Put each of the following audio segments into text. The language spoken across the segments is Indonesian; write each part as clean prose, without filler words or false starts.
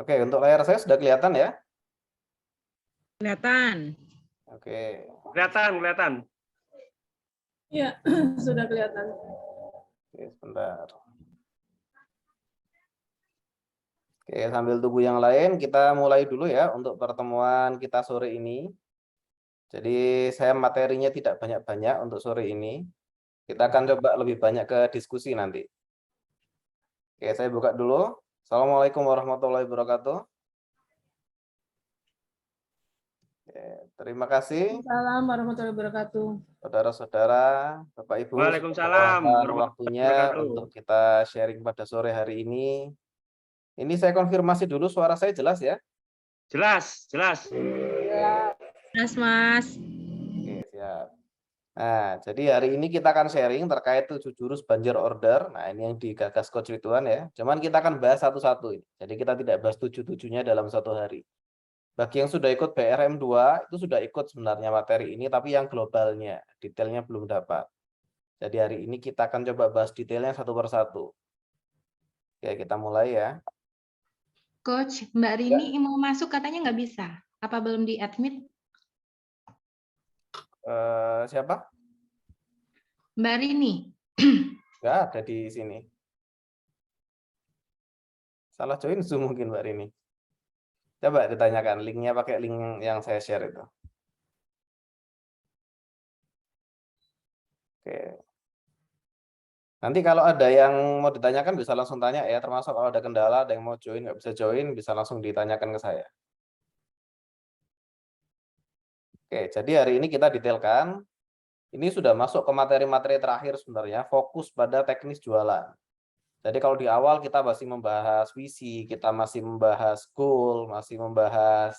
Oke, untuk layar saya sudah kelihatan ya? Kelihatan. Oke. Kelihatan. Iya, sudah kelihatan. Oke, sebentar. Oke, sambil tunggu yang lain, kita mulai dulu ya untuk pertemuan kita sore ini. Jadi saya materinya tidak banyak-banyak untuk sore ini. Kita akan coba lebih banyak ke diskusi nanti. Oke, saya buka dulu. Assalamualaikum warahmatullahi wabarakatuh. Oke, terima kasih. Assalamualaikum warahmatullahi wabarakatuh. Saudara-saudara, Bapak Ibu, Waalaikumsalam meluangkan waktunya wabarakatuh. untuk kita sharing pada sore hari ini. Ini saya konfirmasi dulu, suara saya jelas ya? Jelas. Mas. Oke, siap. Nah, jadi hari ini kita akan sharing terkait 7 jurus banjir order. Nah, ini yang digagas Coach Ridwan ya. Cuman kita akan bahas satu-satu ini. Jadi kita tidak bahas 7-7-nya dalam satu hari. Bagi yang sudah ikut BRM 2, itu sudah ikut sebenarnya materi ini, tapi yang globalnya, detailnya belum dapat. Jadi hari ini kita akan coba bahas detailnya satu persatu. Oke, kita mulai ya. Coach, Mbak Rini mau masuk katanya nggak bisa. Apa belum di-admit? Siapa? Mbak Rini. Nggak ada di sini. Salah join Zoom mungkin Mbak Rini. Coba ditanyakan, linknya pakai link yang saya share itu. Oke. Nanti kalau ada yang mau ditanyakan bisa langsung tanya ya, termasuk kalau ada kendala, ada yang mau join, nggak bisa join, bisa langsung ditanyakan ke saya. Oke, jadi hari ini kita detailkan. Ini sudah masuk ke materi-materi terakhir sebenarnya, fokus pada teknis jualan. Jadi kalau di awal kita masih membahas visi, kita masih membahas goal, masih membahas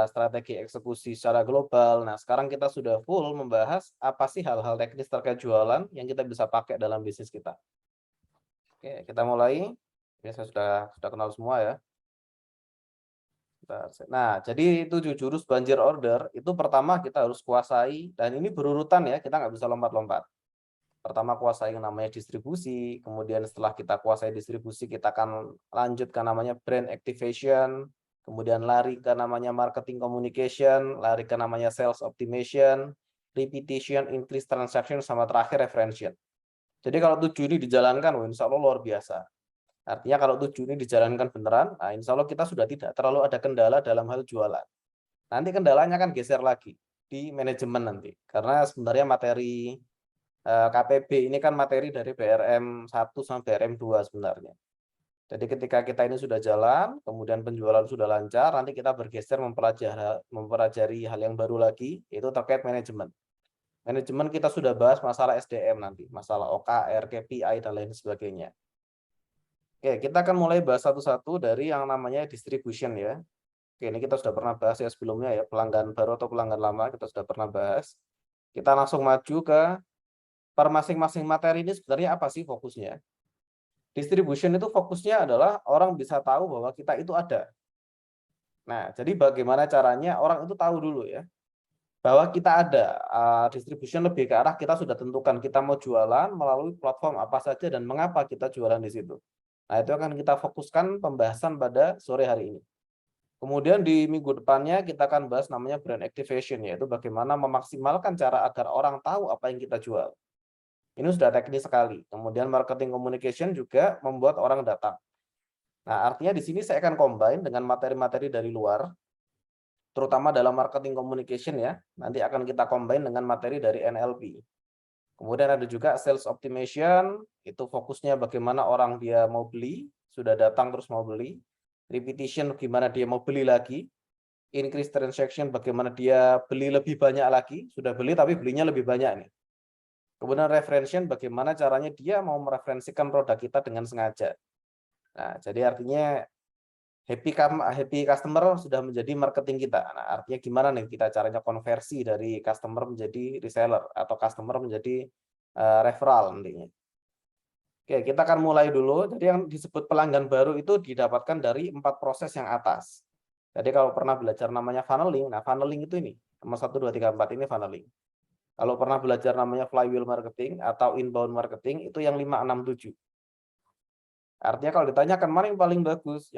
strategi eksekusi secara global. Nah, sekarang kita sudah full membahas apa sih hal-hal teknis terkait jualan yang kita bisa pakai dalam bisnis kita. Oke, kita mulai. Ya, saya sudah kenal semua ya. Nah, jadi 7 jurus banjir order itu pertama kita harus kuasai, dan ini berurutan ya, kita nggak bisa lompat-lompat. Pertama kuasai yang namanya distribusi, kemudian setelah kita kuasai distribusi kita akan lanjut ke namanya brand activation, kemudian lari ke namanya marketing communication, lari ke namanya sales optimization, repetition, increase transaction, sama terakhir referensial. Jadi kalau 7 ini dijalankan, insya Allah luar biasa. Artinya kalau 7 ini dijalankan beneran, nah insya Allah kita sudah tidak terlalu ada kendala dalam hal jualan. Nanti kendalanya akan geser lagi di manajemen nanti, karena sebenarnya materi KPB ini kan materi dari BRM 1 sampai BRM 2 sebenarnya. Jadi ketika kita ini sudah jalan, kemudian penjualan sudah lancar, nanti kita bergeser mempelajari hal yang baru lagi, yaitu terkait manajemen. Manajemen kita sudah bahas masalah SDM nanti, masalah OKR, KPI, dan lain sebagainya. Oke, kita akan mulai bahas satu-satu dari yang namanya distribution ya. Oke, ini kita sudah pernah bahas ya sebelumnya ya, pelanggan baru atau pelanggan lama kita sudah pernah bahas. Kita langsung maju ke per masing-masing materi ini sebenarnya apa sih fokusnya? Distribution itu fokusnya adalah orang bisa tahu bahwa kita itu ada. Nah, jadi bagaimana caranya orang itu tahu dulu ya, bahwa kita ada. Distribution lebih ke arah kita sudah tentukan kita mau jualan melalui platform apa saja dan mengapa kita jualan di situ. Nah, itu akan kita fokuskan pembahasan pada sore hari ini. Kemudian di minggu depannya kita akan bahas namanya brand activation, yaitu bagaimana memaksimalkan cara agar orang tahu apa yang kita jual. Ini sudah teknis sekali. Kemudian marketing communication juga membuat orang datang. Nah, artinya di sini saya akan combine dengan materi-materi dari luar, terutama dalam marketing communication ya. Nanti akan kita combine dengan materi dari NLP. Kemudian ada juga sales optimization, itu fokusnya bagaimana orang dia mau beli, sudah datang terus mau beli. Repetition, gimana dia mau beli lagi. Increase transaction, bagaimana dia beli lebih banyak lagi, sudah beli tapi belinya lebih banyak nih. Kemudian referensian, bagaimana caranya dia mau mereferensikan produk kita dengan sengaja. Nah, jadi artinya happy customer sudah menjadi marketing kita. Nah, artinya gimana nih kita caranya konversi dari customer menjadi reseller atau customer menjadi referral nantinya. Oke, kita akan mulai dulu. Jadi yang disebut pelanggan baru itu didapatkan dari 4 proses yang atas. Jadi kalau pernah belajar namanya funneling, nah funneling itu ini, nomor 1, 2, 3, 4 ini funneling. Kalau pernah belajar namanya flywheel marketing atau inbound marketing, itu yang 5, 6, 7. Artinya kalau ditanyakan mana yang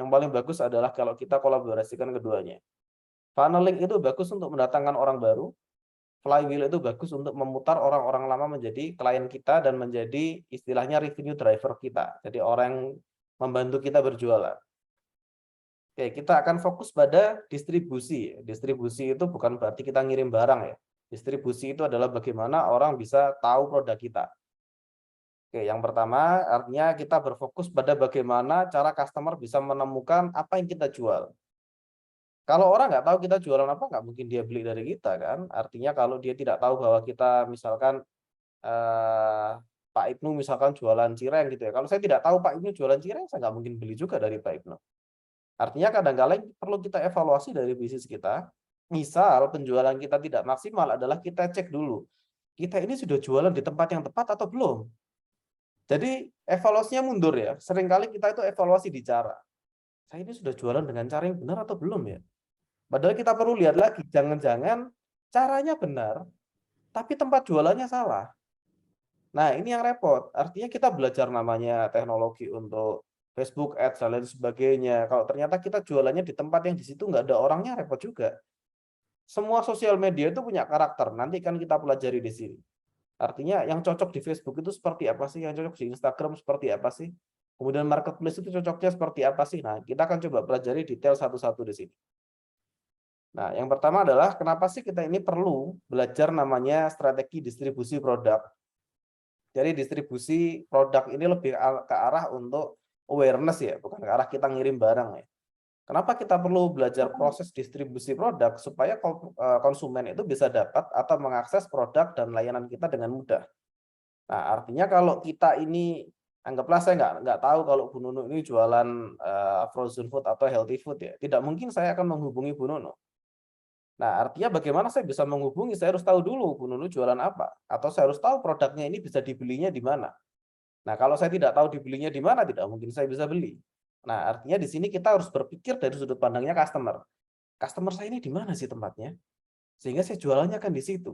paling bagus adalah kalau kita kolaborasikan keduanya. Funneling itu bagus untuk mendatangkan orang baru, flywheel itu bagus untuk memutar orang-orang lama menjadi klien kita dan menjadi istilahnya revenue driver kita. Jadi orang yang membantu kita berjualan. Oke, kita akan fokus pada distribusi. Distribusi itu bukan berarti kita ngirim barang ya. Distribusi itu adalah bagaimana orang bisa tahu produk kita. Oke, yang pertama artinya kita berfokus pada bagaimana cara customer bisa menemukan apa yang kita jual. Kalau orang nggak tahu kita jualan apa, nggak mungkin dia beli dari kita kan. Artinya kalau dia tidak tahu bahwa kita misalkan Pak Ibnu misalkan jualan cireng gitu ya. Kalau saya tidak tahu Pak Ibnu jualan cireng, saya nggak mungkin beli juga dari Pak Ibnu. Artinya kadang-kadang perlu kita evaluasi dari bisnis kita. Misal penjualan kita tidak maksimal adalah kita cek dulu. Kita ini sudah jualan di tempat yang tepat atau belum? Jadi evaluasinya mundur ya. Seringkali kita itu evaluasi di cara. Saya ini sudah jualan dengan cara yang benar atau belum ya? Padahal kita perlu lihat lagi. Jangan-jangan caranya benar, tapi tempat jualannya salah. Nah ini yang repot. Artinya kita belajar namanya teknologi untuk Facebook Ads dan lain sebagainya. Kalau ternyata kita jualannya di tempat yang di situ nggak ada orangnya, repot juga. Semua sosial media itu punya karakter. Nanti kan kita pelajari di sini. Artinya yang cocok di Facebook itu seperti apa sih? Yang cocok di Instagram seperti apa sih? Kemudian marketplace itu cocoknya seperti apa sih? Nah, kita akan coba pelajari detail satu-satu di sini. Nah, yang pertama adalah kenapa sih kita ini perlu belajar namanya strategi distribusi produk. Jadi distribusi produk ini lebih ke arah untuk awareness ya, bukan ke arah kita ngirim barang ya. Kenapa kita perlu belajar proses distribusi produk supaya konsumen itu bisa dapat atau mengakses produk dan layanan kita dengan mudah. Nah, artinya kalau kita ini anggaplah saya nggak tahu kalau Bu Nunu ini jualan frozen food atau healthy food ya. Tidak mungkin saya akan menghubungi Bu Nunu. Nah, artinya bagaimana saya bisa menghubungi? Saya harus tahu dulu Bu Nunu jualan apa, atau saya harus tahu produknya ini bisa dibelinya di mana. Nah, kalau saya tidak tahu dibelinya di mana, tidak mungkin saya bisa beli. Nah, artinya di sini kita harus berpikir dari sudut pandangnya customer. Customer saya ini di mana sih tempatnya? Sehingga saya jualannya kan di situ.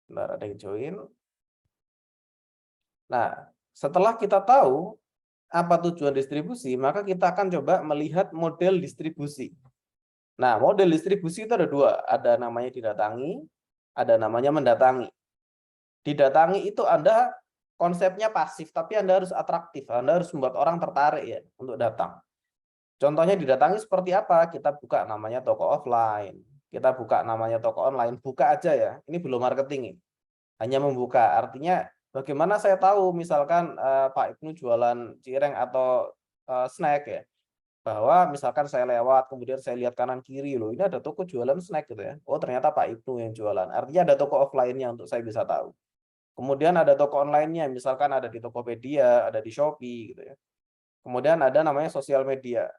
Bentar, ada yang join. Nah, setelah kita tahu apa tujuan distribusi, maka kita akan coba melihat model distribusi. Nah, model distribusi itu ada dua. Ada namanya didatangi, ada namanya mendatangi. Didatangi itu Anda konsepnya pasif, tapi Anda harus atraktif. Anda harus membuat orang tertarik ya untuk datang. Contohnya didatangi seperti apa? Kita buka namanya toko offline. Kita buka namanya toko online. Buka aja ya. Ini belum marketing. Hanya membuka. Artinya bagaimana saya tahu misalkan Pak Ibnu jualan cireng atau snack ya. Bahwa misalkan saya lewat, kemudian saya lihat kanan kiri loh. Ini ada toko jualan snack gitu ya. Oh ternyata Pak Ibnu yang jualan. Artinya ada toko offline-nya untuk saya bisa tahu. Kemudian ada toko online-nya, misalkan ada di Tokopedia, ada di Shopee gitu ya. Kemudian ada namanya sosial media.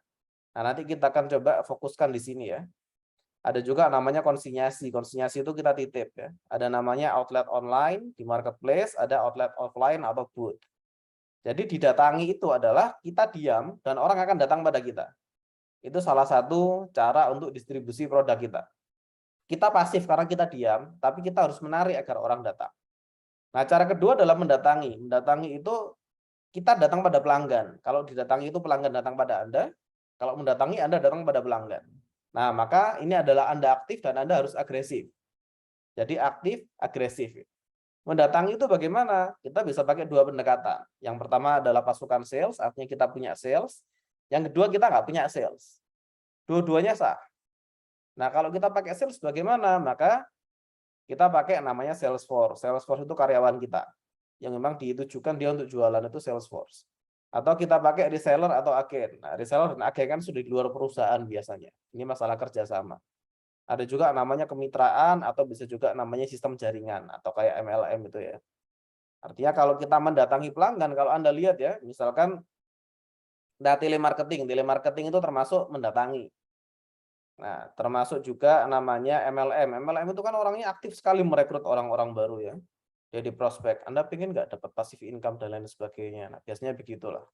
Nah, nanti kita akan coba fokuskan di sini ya. Ada juga namanya konsinyasi. Konsinyasi itu kita titip ya. Ada namanya outlet online di marketplace, ada outlet offline atau booth. Jadi didatangi itu adalah kita diam dan orang akan datang pada kita. Itu salah satu cara untuk distribusi produk kita. Kita pasif karena kita diam, tapi kita harus menarik agar orang datang. Nah, cara kedua adalah mendatangi. Mendatangi itu kita datang pada pelanggan. Kalau didatangi itu pelanggan datang pada Anda. Kalau mendatangi Anda datang pada pelanggan. Nah, maka ini adalah Anda aktif dan Anda harus agresif. Jadi aktif, agresif. Mendatangi itu bagaimana? Kita bisa pakai dua pendekatan. Yang pertama adalah pasukan sales, artinya kita punya sales. Yang kedua kita nggak punya sales. Dua-duanya sah. Nah, kalau kita pakai sales bagaimana? Maka kita pakai namanya Salesforce. Salesforce itu karyawan kita yang memang ditujukan dia untuk jualan, itu Salesforce. Atau kita pakai reseller atau agen. Nah, reseller dan agen kan sudah di luar perusahaan biasanya. Ini masalah kerjasama. Ada juga namanya kemitraan atau bisa juga namanya sistem jaringan atau kayak MLM itu ya. Artinya kalau kita mendatangi pelanggan, kalau Anda lihat ya, misalkan telemarketing itu termasuk mendatangi. Nah, termasuk juga namanya MLM. MLM itu kan orangnya aktif sekali merekrut orang-orang baru ya. Jadi prospek. Anda pengen nggak dapat passive income dan lain sebagainya. Nah, biasanya begitulah.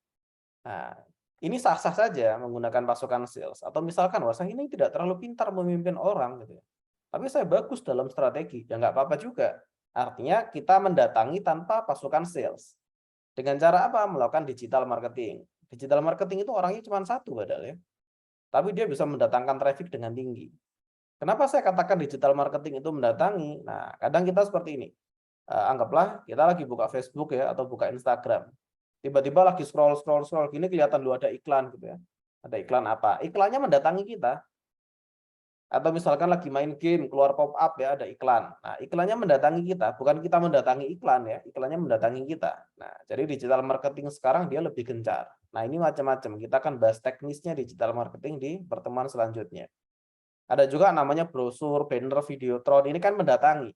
Nah, ini sah-sah saja menggunakan pasukan sales. Atau misalkan, wah saya ini tidak terlalu pintar memimpin orang gitu ya. Tapi saya bagus dalam strategi. Ya nggak apa-apa juga. Artinya kita mendatangi tanpa pasukan sales. Dengan cara apa? Melakukan digital marketing. Digital marketing itu orangnya cuma satu padahal ya. Tapi dia bisa mendatangkan traffic dengan tinggi. Kenapa saya katakan digital marketing itu mendatangi? Nah, kadang kita seperti ini. Anggaplah kita lagi buka Facebook ya atau buka Instagram. Tiba-tiba lagi scroll gini kelihatan lu ada iklan gitu ya. Ada iklan apa? Iklannya mendatangi kita. Atau misalkan lagi main game, keluar pop up ya, ada iklan. Nah, iklannya mendatangi kita, bukan kita mendatangi iklan ya, iklannya mendatangi kita. Nah, jadi digital marketing sekarang dia lebih gencar. Nah, ini macam-macam. Kita akan bahas teknisnya digital marketing di pertemuan selanjutnya. Ada juga namanya brosur, banner, videotron. Ini kan mendatangi.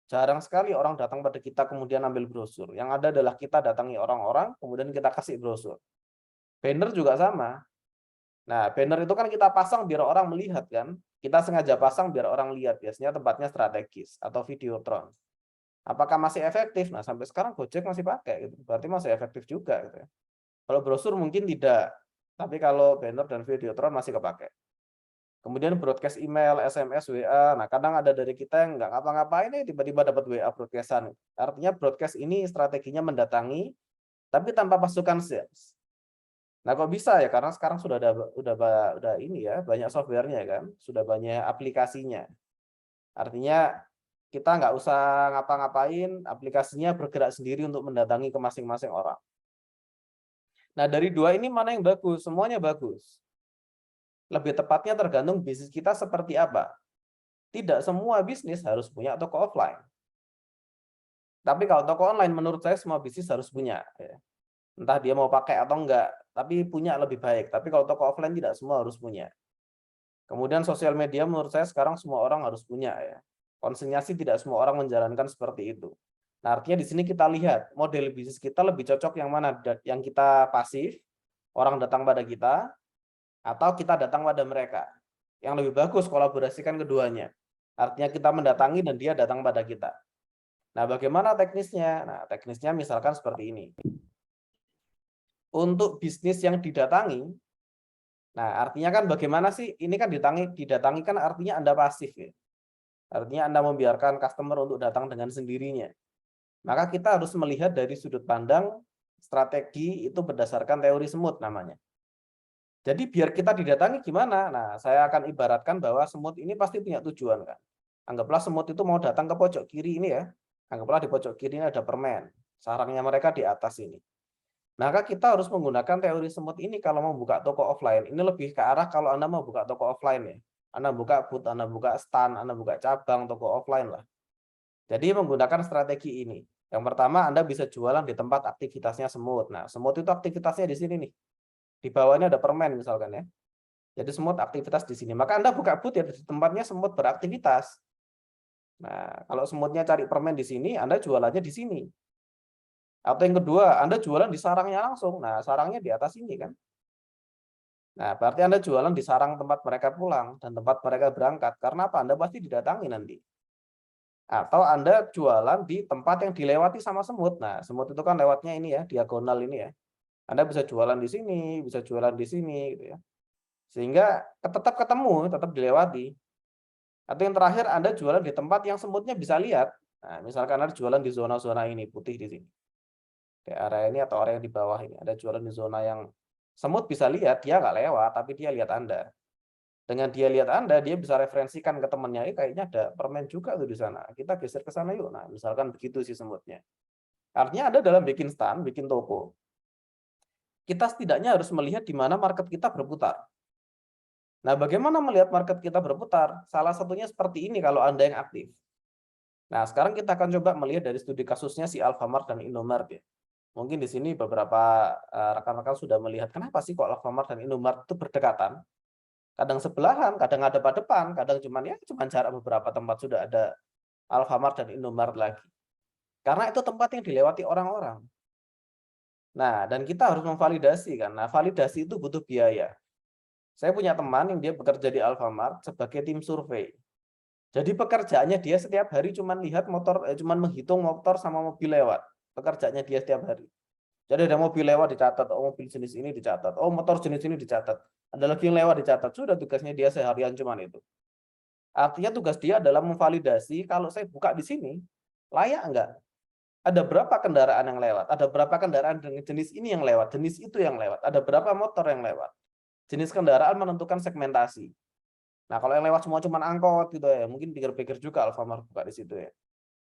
Jarang sekali orang datang pada kita kemudian ambil brosur. Yang ada adalah kita datangi orang-orang, kemudian kita kasih brosur. Banner juga sama. Nah, banner itu kan kita pasang biar orang melihat kan. Kita sengaja pasang biar orang lihat. Biasanya tempatnya strategis atau videotron. Apakah masih efektif? Nah, sampai sekarang Gojek masih pakai. Gitu. Berarti masih efektif juga. Gitu ya. Kalau brosur mungkin tidak. Tapi kalau banner dan videotron masih kepakai. Kemudian broadcast email, SMS, WA. Nah, kadang ada dari kita yang nggak ngapa-ngapain nih tiba-tiba dapat WA broadcastan. Artinya broadcast ini strateginya mendatangi, tapi tanpa pasukan sales. Nah, kok bisa ya? Karena sekarang sudah ada ini ya, banyak softwarenya kan, sudah banyak aplikasinya. Artinya kita nggak usah ngapa-ngapain, aplikasinya bergerak sendiri untuk mendatangi ke masing-masing orang. Nah, dari dua ini mana yang bagus? Semuanya bagus. Lebih tepatnya tergantung bisnis kita seperti apa. Tidak semua bisnis harus punya toko offline. Tapi kalau toko online menurut saya semua bisnis harus punya. Ya. Entah dia mau pakai atau enggak, tapi punya lebih baik. Tapi kalau toko offline tidak semua harus punya. Kemudian sosial media menurut saya sekarang semua orang harus punya ya. Konsinyasi tidak semua orang menjalankan seperti itu. Nah, artinya di sini kita lihat model bisnis kita lebih cocok yang mana, yang kita pasif, orang datang pada kita, atau kita datang pada mereka. Yang lebih bagus kolaborasikan keduanya. Artinya kita mendatangi dan dia datang pada kita. Nah, bagaimana teknisnya? Nah, teknisnya misalkan seperti ini. Untuk bisnis yang didatangi, nah artinya kan bagaimana sih? Ini kan didatangi kan artinya Anda pasif ya. Artinya Anda membiarkan customer untuk datang dengan sendirinya. Maka kita harus melihat dari sudut pandang strategi itu berdasarkan teori semut namanya. Jadi biar kita didatangi gimana? Nah, saya akan ibaratkan bahwa semut ini pasti punya tujuan kan. Anggaplah semut itu mau datang ke pojok kiri ini ya. Anggaplah di pojok kiri ini ada permen. Sarangnya mereka di atas ini. Maka kita harus menggunakan teori semut ini kalau mau buka toko offline. Ini lebih ke arah kalau Anda mau buka toko offline ya. Anda buka booth, Anda buka stand, Anda buka cabang toko offline lah. Jadi menggunakan strategi ini. Yang pertama Anda bisa jualan di tempat aktivitasnya semut. Nah, semut itu aktivitasnya di sini nih. Di bawahnya ada permen misalkan ya. Jadi semut aktivitas di sini. Maka Anda buka booth ya di tempatnya semut beraktivitas. Nah, kalau semutnya cari permen di sini, Anda jualannya di sini. Atau yang kedua, Anda jualan di sarangnya langsung. Nah, sarangnya di atas ini kan. Nah, berarti Anda jualan di sarang tempat mereka pulang dan tempat mereka berangkat. Karena apa? Anda pasti didatangi nanti. Atau Anda jualan di tempat yang dilewati sama semut. Nah, semut itu kan lewatnya ini ya, diagonal ini ya. Anda bisa jualan di sini, bisa jualan di sini gitu ya. Sehingga tetap ketemu, tetap dilewati. Atau yang terakhir Anda jualan di tempat yang semutnya bisa lihat. Nah, misalkan Anda jualan di zona-zona ini, putih di sini. Di area ini atau area yang di bawah ini. Ada jualan di zona yang semut bisa lihat, dia nggak lewat, tapi dia lihat Anda. Dengan dia lihat Anda, dia bisa referensikan ke temannya, kayaknya ada permen juga tuh di sana. Kita geser ke sana yuk. Nah, misalkan begitu sih semutnya. Artinya Anda dalam bikin stand, bikin toko, kita setidaknya harus melihat di mana market kita berputar. Nah, bagaimana melihat market kita berputar? Salah satunya seperti ini kalau Anda yang aktif. Nah, sekarang kita akan coba melihat dari studi kasusnya si Alfamart dan Indomart ya. Mungkin di sini beberapa rekan-rekan sudah melihat kenapa sih kok Alfamart dan Indomart itu berdekatan. Kadang sebelahan, kadang ada pada depan, kadang cuman jarak beberapa tempat sudah ada Alfamart dan Indomart lagi. Karena itu tempat yang dilewati orang-orang. Nah, dan kita harus memvalidasi kan. Nah, validasi itu butuh biaya. Saya punya teman yang dia bekerja di Alfamart sebagai tim survei. Jadi pekerjaannya dia setiap hari cuman lihat motor, cuman menghitung motor sama mobil lewat. Pekerjaannya dia setiap hari. Jadi ada mobil lewat dicatat, oh mobil jenis ini dicatat, oh motor jenis ini dicatat. Ada lagi yang lewat dicatat, sudah tugasnya dia seharian cuman itu. Artinya tugas dia adalah memvalidasi kalau saya buka di sini, layak enggak? Ada berapa kendaraan yang lewat? Ada berapa kendaraan dengan jenis ini yang lewat? Jenis itu yang lewat? Ada berapa motor yang lewat? Jenis kendaraan menentukan segmentasi. Nah, kalau yang lewat semua cuma angkot gitu ya, mungkin pikir-pikir juga Alfamart buka di situ ya.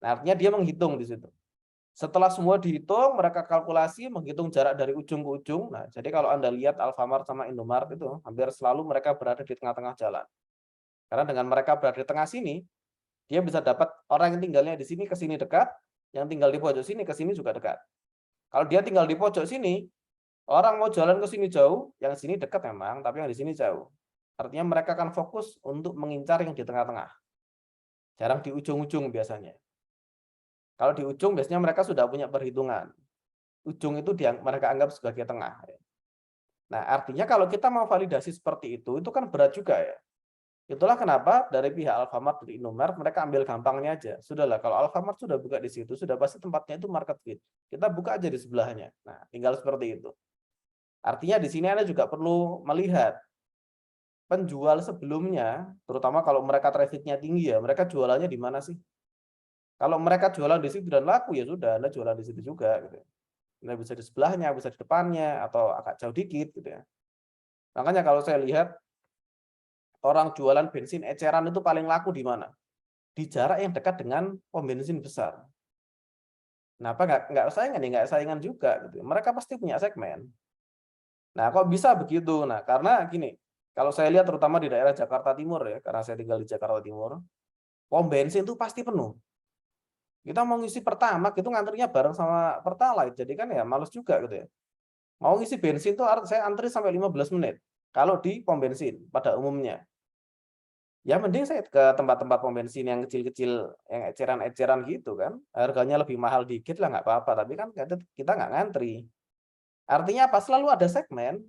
Nah, artinya dia menghitung di situ. Setelah semua dihitung, mereka kalkulasi, menghitung jarak dari ujung ke ujung. Nah, jadi kalau Anda lihat Alfamart sama Indomaret itu, hampir selalu mereka berada di tengah-tengah jalan. Karena dengan mereka berada di tengah sini, dia bisa dapat orang yang tinggalnya di sini ke sini dekat, yang tinggal di pojok sini ke sini juga dekat. Kalau dia tinggal di pojok sini, orang mau jalan ke sini jauh, yang sini dekat memang, tapi yang di sini jauh. Artinya mereka akan fokus untuk mengincar yang di tengah-tengah. Jarang di ujung-ujung biasanya. Kalau di ujung biasanya mereka sudah punya perhitungan. Ujung itu mereka anggap sebagai tengah. Nah, artinya kalau kita mau validasi seperti itu kan berat juga ya. Itulah kenapa dari pihak Alfamart dan Indomaret mereka ambil gampangnya aja. Sudahlah, kalau Alfamart sudah buka di situ, sudah pasti tempatnya itu market fit. Kita buka aja di sebelahnya. Nah, tinggal seperti itu. Artinya di sini Anda juga perlu melihat penjual sebelumnya, terutama kalau mereka trafficnya tinggi ya, mereka jualannya di mana sih? Kalau mereka jualan di situ dan laku ya sudah, Anda jualan di situ juga gitu. Anda bisa di sebelahnya, bisa di depannya atau agak jauh dikit gitu ya. Makanya kalau saya lihat orang jualan bensin eceran itu paling laku di mana? Di jarak yang dekat dengan pom bensin besar. Nah, apa nggak saingan ya? Nggak saingan juga gitu. Mereka pasti punya segmen. Nah, kok bisa begitu? Nah, karena gini, kalau saya lihat terutama di daerah Jakarta Timur ya, karena saya tinggal di Jakarta Timur, pom bensin itu pasti penuh. Kita mau ngisi Pertamax itu ngantrinya bareng sama Pertalite, jadi kan ya males juga gitu ya. Mau ngisi bensin tuh saya antri sampai 15 menit. Kalau di pom bensin pada umumnya. Ya mending saya ke tempat-tempat pom bensin yang kecil-kecil, yang eceran-eceran gitu kan. Harganya lebih mahal dikit lah nggak apa-apa, tapi kan kita nggak ngantri. Artinya apa? Selalu ada segmen.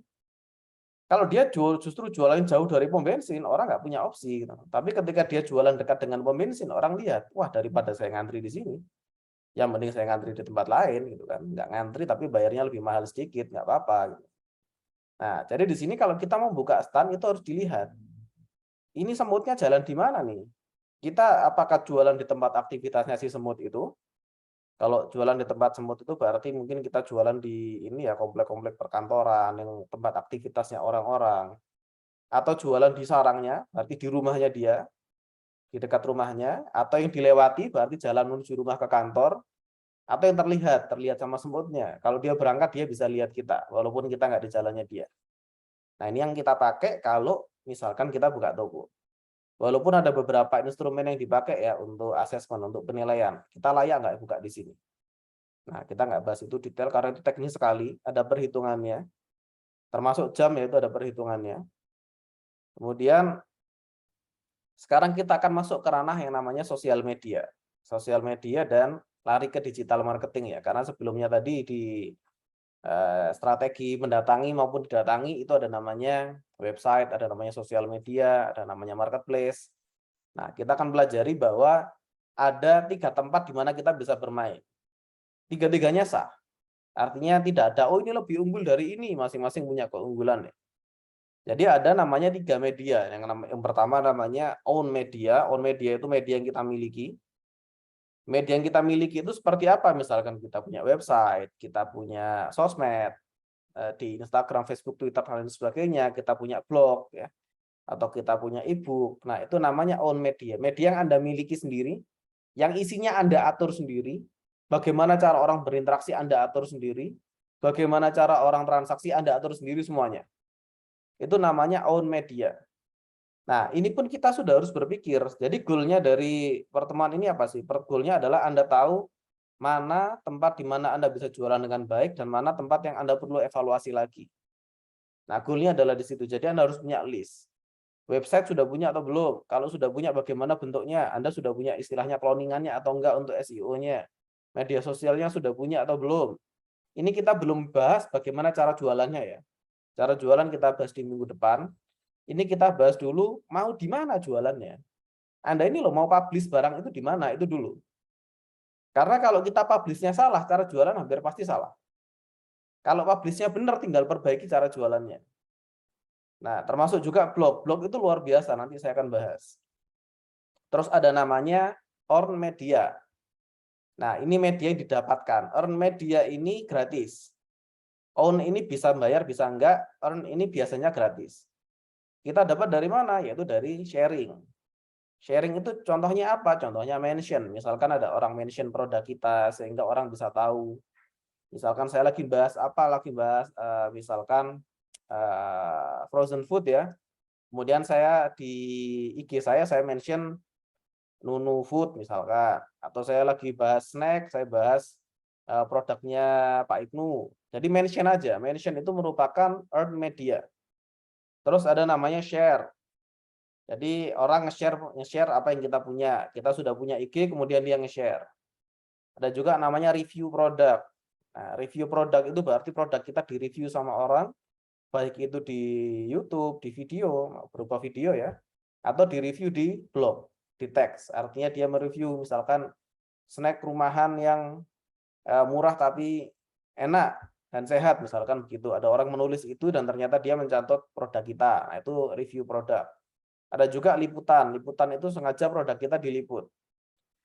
Kalau dia justru jualan jauh dari pom bensin, orang nggak punya opsi. Gitu. Tapi ketika dia jualan dekat dengan pom bensin, orang lihat, wah daripada saya ngantri di sini, yang mending saya ngantri di tempat lain, gitu kan. Nggak ngantri tapi bayarnya lebih mahal sedikit, nggak apa-apa. Gitu. Nah, jadi di sini kalau kita mau buka stand itu harus dilihat. Ini semutnya jalan di mana nih? Kita apakah jualan di tempat aktivitasnya si semut itu? Kalau jualan di tempat semut itu berarti mungkin kita jualan di ini ya komplek-komplek perkantoran yang tempat aktivitasnya orang-orang. Atau jualan di sarangnya, berarti di rumahnya dia, di dekat rumahnya, atau yang dilewati berarti jalan menuju rumah ke kantor, atau yang terlihat sama semutnya. Kalau dia berangkat dia bisa lihat kita, walaupun kita nggak di jalannya dia. Nah, ini yang kita pakai kalau misalkan kita buka toko. Walaupun ada beberapa instrumen yang dipakai ya untuk asesmen, untuk penilaian. Kita layak nggak buka di sini. Nah, kita nggak bahas itu detail karena itu teknis sekali, ada perhitungannya. Termasuk jam ya itu ada perhitungannya. Kemudian sekarang kita akan masuk ke ranah yang namanya sosial media. Sosial media dan lari ke digital marketing ya. Karena sebelumnya tadi di strategi mendatangi maupun didatangi itu ada namanya website, ada namanya sosial media, ada namanya marketplace. Nah, kita akan pelajari bahwa ada 3 tempat di mana kita bisa bermain. Tiga-tiganya sah. Artinya tidak ada, oh ini lebih unggul dari ini, masing-masing punya keunggulan ya. Jadi ada namanya 3 media. Yang pertama namanya own media. Own media itu media yang kita miliki. Media yang kita miliki itu seperti apa? Misalkan kita punya website, kita punya sosmed, di Instagram, Facebook, Twitter, dan lain sebagainya, kita punya blog, ya, atau kita punya e-book. Nah, itu namanya own media. Media yang Anda miliki sendiri, yang isinya Anda atur sendiri, bagaimana cara orang berinteraksi Anda atur sendiri, bagaimana cara orang transaksi Anda atur sendiri semuanya. Itu namanya own media. Nah, ini pun kita sudah harus berpikir. Jadi goal-nya dari pertemuan ini apa sih? Goal-nya adalah Anda tahu mana tempat di mana Anda bisa jualan dengan baik dan mana tempat yang Anda perlu evaluasi lagi. Nah, goal-nya adalah di situ. Jadi Anda harus punya list. Website sudah punya atau belum? Kalau sudah punya, bagaimana bentuknya? Anda sudah punya istilahnya cloningannya atau enggak untuk SEO-nya? Media sosialnya sudah punya atau belum? Ini kita belum bahas bagaimana cara jualannya ya. Cara jualan kita bahas di minggu depan. Ini kita bahas dulu mau di mana jualannya. Anda ini loh mau publish barang itu di mana, itu dulu. Karena kalau kita publishnya salah, cara jualan hampir pasti salah. Kalau publishnya benar, tinggal perbaiki cara jualannya. Nah, termasuk juga blog. Blog itu luar biasa, nanti saya akan bahas. Terus ada namanya earned media. Nah, ini media yang didapatkan. Earn media ini gratis. Own ini bisa bayar, bisa enggak. Earn ini biasanya gratis. Kita dapat dari mana? Yaitu dari sharing. Sharing itu contohnya apa? Contohnya mention. Misalkan ada orang mention produk kita sehingga orang bisa tahu. Misalkan saya lagi bahas apa? Lagi bahas misalkan frozen food ya. Kemudian saya di IG saya mention Nunu Food misalkan. Atau saya lagi bahas snack, saya bahas produknya Pak Ibnu. Jadi mention aja. Mention itu merupakan earned media. Terus ada namanya share. Jadi orang nge-share apa yang kita punya. Kita sudah punya IG, kemudian dia nge-share. Ada juga namanya review produk. Nah, review produk itu berarti produk kita direview sama orang, baik itu di YouTube, di video, berupa video ya, atau direview di blog, di teks. Artinya dia mereview misalkan snack rumahan yang murah tapi enak dan sehat, misalkan begitu. Ada orang menulis itu dan ternyata dia mencatat produk kita. Nah, itu review produk. Ada juga liputan. Liputan itu sengaja produk kita diliput.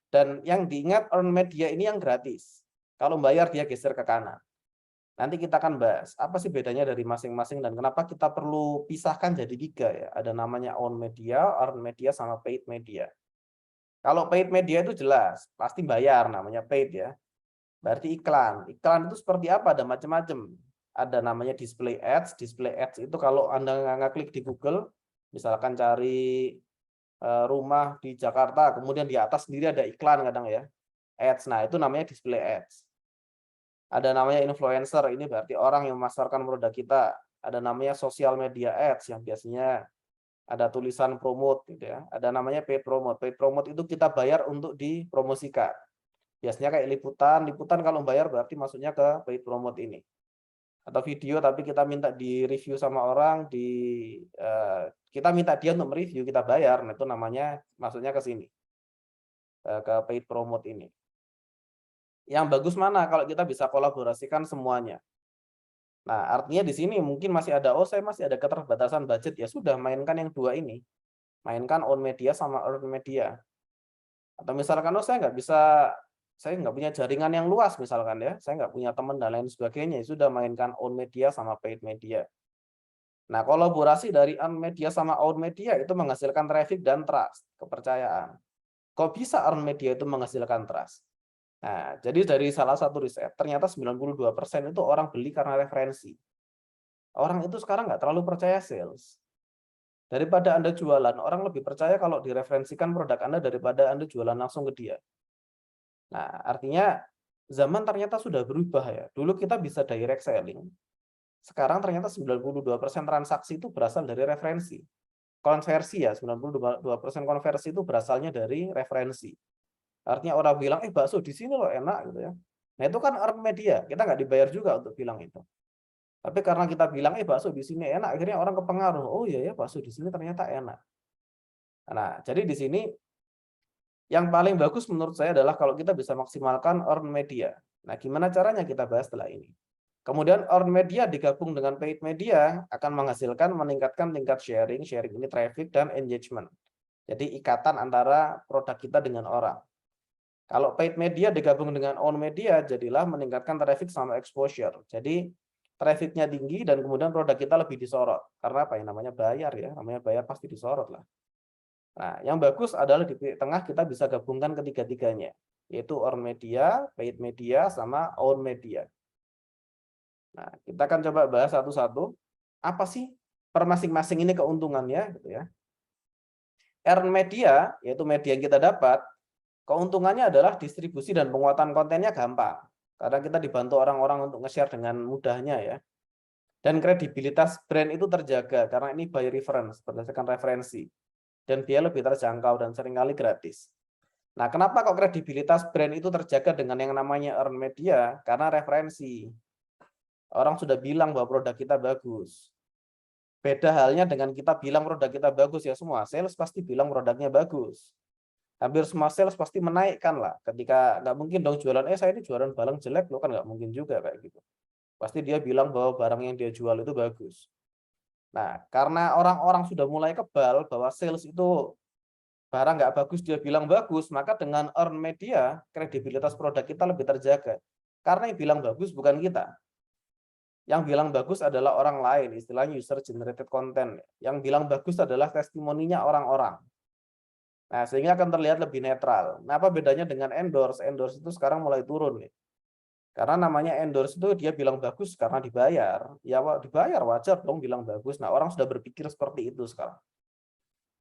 Dan yang diingat earn media ini yang gratis. Kalau bayar dia geser ke kanan. Nanti kita akan bahas apa sih bedanya dari masing-masing dan kenapa kita perlu pisahkan jadi 3 ya. Ada namanya own media, earn media, sama paid media. Kalau paid media itu jelas, pasti bayar, namanya paid ya. Berarti iklan. Iklan itu seperti apa? Ada macam-macam. Ada namanya display ads. Display ads itu kalau Anda ngeklik di Google, misalkan cari rumah di Jakarta, kemudian di atas sendiri ada iklan kadang ya, ads. Nah, itu namanya display ads. Ada namanya influencer, ini berarti orang yang memasarkan produk kita. Ada namanya social media ads yang biasanya ada tulisan promote gitu ya. Ada namanya paid promote. Paid promote itu kita bayar untuk dipromosikan. Biasanya kayak liputan. Liputan kalau bayar berarti masuknya ke paid promote ini. Atau video tapi kita minta di review sama orang, kita minta dia untuk mereview, kita bayar. Nah, itu namanya masuknya ke sini, ke paid promote ini. Yang bagus mana kalau kita bisa kolaborasikan semuanya. Nah, artinya di sini mungkin masih ada, saya masih ada keterbatasan budget, ya sudah, mainkan yang 2 ini. Mainkan own media sama earned media. Atau misalkan, saya nggak punya jaringan yang luas misalkan ya, saya nggak punya teman dan lain sebagainya, ya sudah, mainkan own media sama paid media. Nah, kolaborasi dari earned media sama own media itu menghasilkan traffic dan trust, kepercayaan. Kok bisa earned media itu menghasilkan trust? Nah, jadi dari salah satu riset, ternyata 92% itu orang beli karena referensi. Orang itu sekarang nggak terlalu percaya sales. Daripada Anda jualan, orang lebih percaya kalau direferensikan produk Anda daripada Anda jualan langsung ke dia. Nah, artinya zaman ternyata sudah berubah ya. Dulu kita bisa direct selling. Sekarang ternyata 92% transaksi itu berasal dari referensi. Konversi ya, 92% konversi itu berasalnya dari referensi. Artinya orang bilang, bakso di sini loh enak gitu ya. Nah, itu kan earned media. Kita nggak dibayar juga untuk bilang itu. Tapi karena kita bilang, bakso di sini enak, akhirnya orang kepengaruh. Oh iya ya, bakso di sini ternyata enak. Nah, jadi di sini yang paling bagus menurut saya adalah kalau kita bisa maksimalkan earned media. Nah, gimana caranya kita bahas setelah ini. Kemudian earned media digabung dengan paid media akan menghasilkan meningkatkan tingkat sharing ini traffic dan engagement. Jadi ikatan antara produk kita dengan orang. Kalau paid media digabung dengan own media, jadilah meningkatkan traffic sama exposure. Jadi trafficnya tinggi dan kemudian produk kita lebih disorot. Karena apa yang namanya bayar ya, namanya bayar pasti disorot lah. Nah, yang bagus adalah di tengah kita bisa gabungkan ketiga-tiganya, yaitu earned media, paid media, sama own media. Nah, kita akan coba bahas satu-satu. Apa sih per masing-masing ini keuntungannya, gitu ya. Earned media, yaitu media yang kita dapat, keuntungannya adalah distribusi dan penguatan kontennya gampang. Karena kita dibantu orang-orang untuk nge-share dengan mudahnya ya. Dan kredibilitas brand itu terjaga karena ini by reference, berdasarkan referensi. Dan dia lebih terjangkau dan seringkali gratis. Nah, kenapa kok kredibilitas brand itu terjaga dengan yang namanya earned media? Karena referensi. Orang sudah bilang bahwa produk kita bagus. Beda halnya dengan kita bilang produk kita bagus ya semua. Sales pasti bilang produknya bagus. Hampir semua sales pasti menaikkan lah. Ketika nggak mungkin dong jualan, saya ini jualan barang jelek loh, kan nggak mungkin juga kayak gitu. Pasti dia bilang bahwa barang yang dia jual itu bagus. Nah, karena orang-orang sudah mulai kebal bahwa sales itu barang nggak bagus dia bilang bagus, maka dengan earn media, kredibilitas produk kita lebih terjaga. Karena yang bilang bagus bukan kita. Yang bilang bagus adalah orang lain, istilahnya user generated content. Yang bilang bagus adalah testimoninya orang-orang. Nah, sehingga akan terlihat lebih netral. Nah, apa bedanya dengan endorse? Endorse itu sekarang mulai turun nih. Karena namanya endorse itu dia bilang bagus karena dibayar. Ya dibayar, wajar dong bilang bagus. Nah, orang sudah berpikir seperti itu sekarang.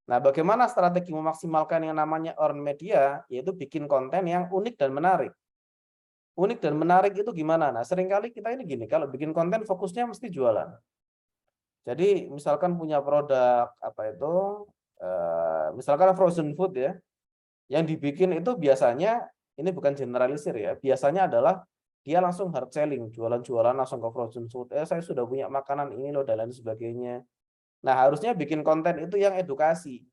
Nah, bagaimana strategi memaksimalkan yang namanya earn media? Yaitu bikin konten yang unik dan menarik. Unik dan menarik itu gimana? Nah, seringkali kita ini gini, kalau bikin konten fokusnya mesti jualan. Jadi, misalkan punya produk, apa itu, misalkan frozen food ya, yang dibikin itu biasanya, ini bukan generalisir ya, biasanya adalah dia langsung hard selling, jualan-jualan langsung ke frozen food. Saya sudah punya makanan ini loh, dan lain sebagainya. Nah, harusnya bikin konten itu yang edukasi.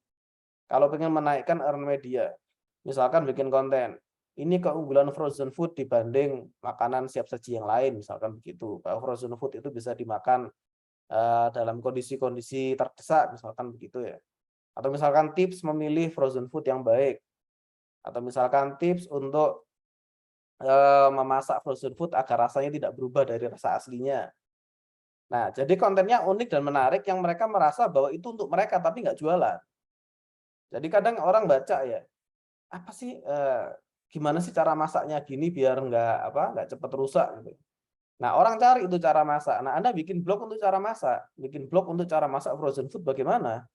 Kalau pengen menaikkan earn media, misalkan bikin konten, ini keunggulan frozen food dibanding makanan siap saji yang lain, misalkan begitu. Bahwa frozen food itu bisa dimakan dalam kondisi-kondisi terdesak, misalkan begitu ya. Atau misalkan tips memilih frozen food yang baik. Atau misalkan tips untuk memasak frozen food agar rasanya tidak berubah dari rasa aslinya. Nah, jadi kontennya unik dan menarik yang mereka merasa bahwa itu untuk mereka tapi nggak jualan. Jadi kadang orang baca ya, apa sih gimana sih cara masaknya gini biar nggak cepat rusak gitu. Nah, orang cari itu cara masak. Nah, Anda bikin blog untuk cara masak, bikin blog untuk cara masak frozen food bagaimana?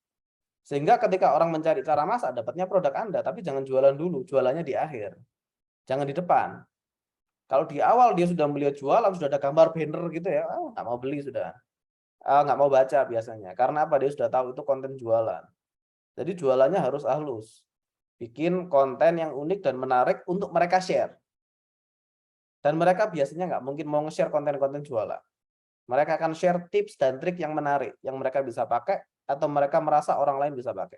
Sehingga ketika orang mencari cara masak dapatnya produk Anda, tapi jangan jualan dulu, jualannya di akhir. Jangan di depan. Kalau di awal dia sudah melihat jualan, sudah ada gambar banner gitu ya, nggak mau beli sudah. Nggak mau baca biasanya. Karena apa? Dia sudah tahu itu konten jualan. Jadi jualannya harus halus. Bikin konten yang unik dan menarik untuk mereka share. Dan mereka biasanya nggak mungkin mau nge-share konten-konten jualan. Mereka akan share tips dan trik yang menarik, yang mereka bisa pakai, atau mereka merasa orang lain bisa pakai.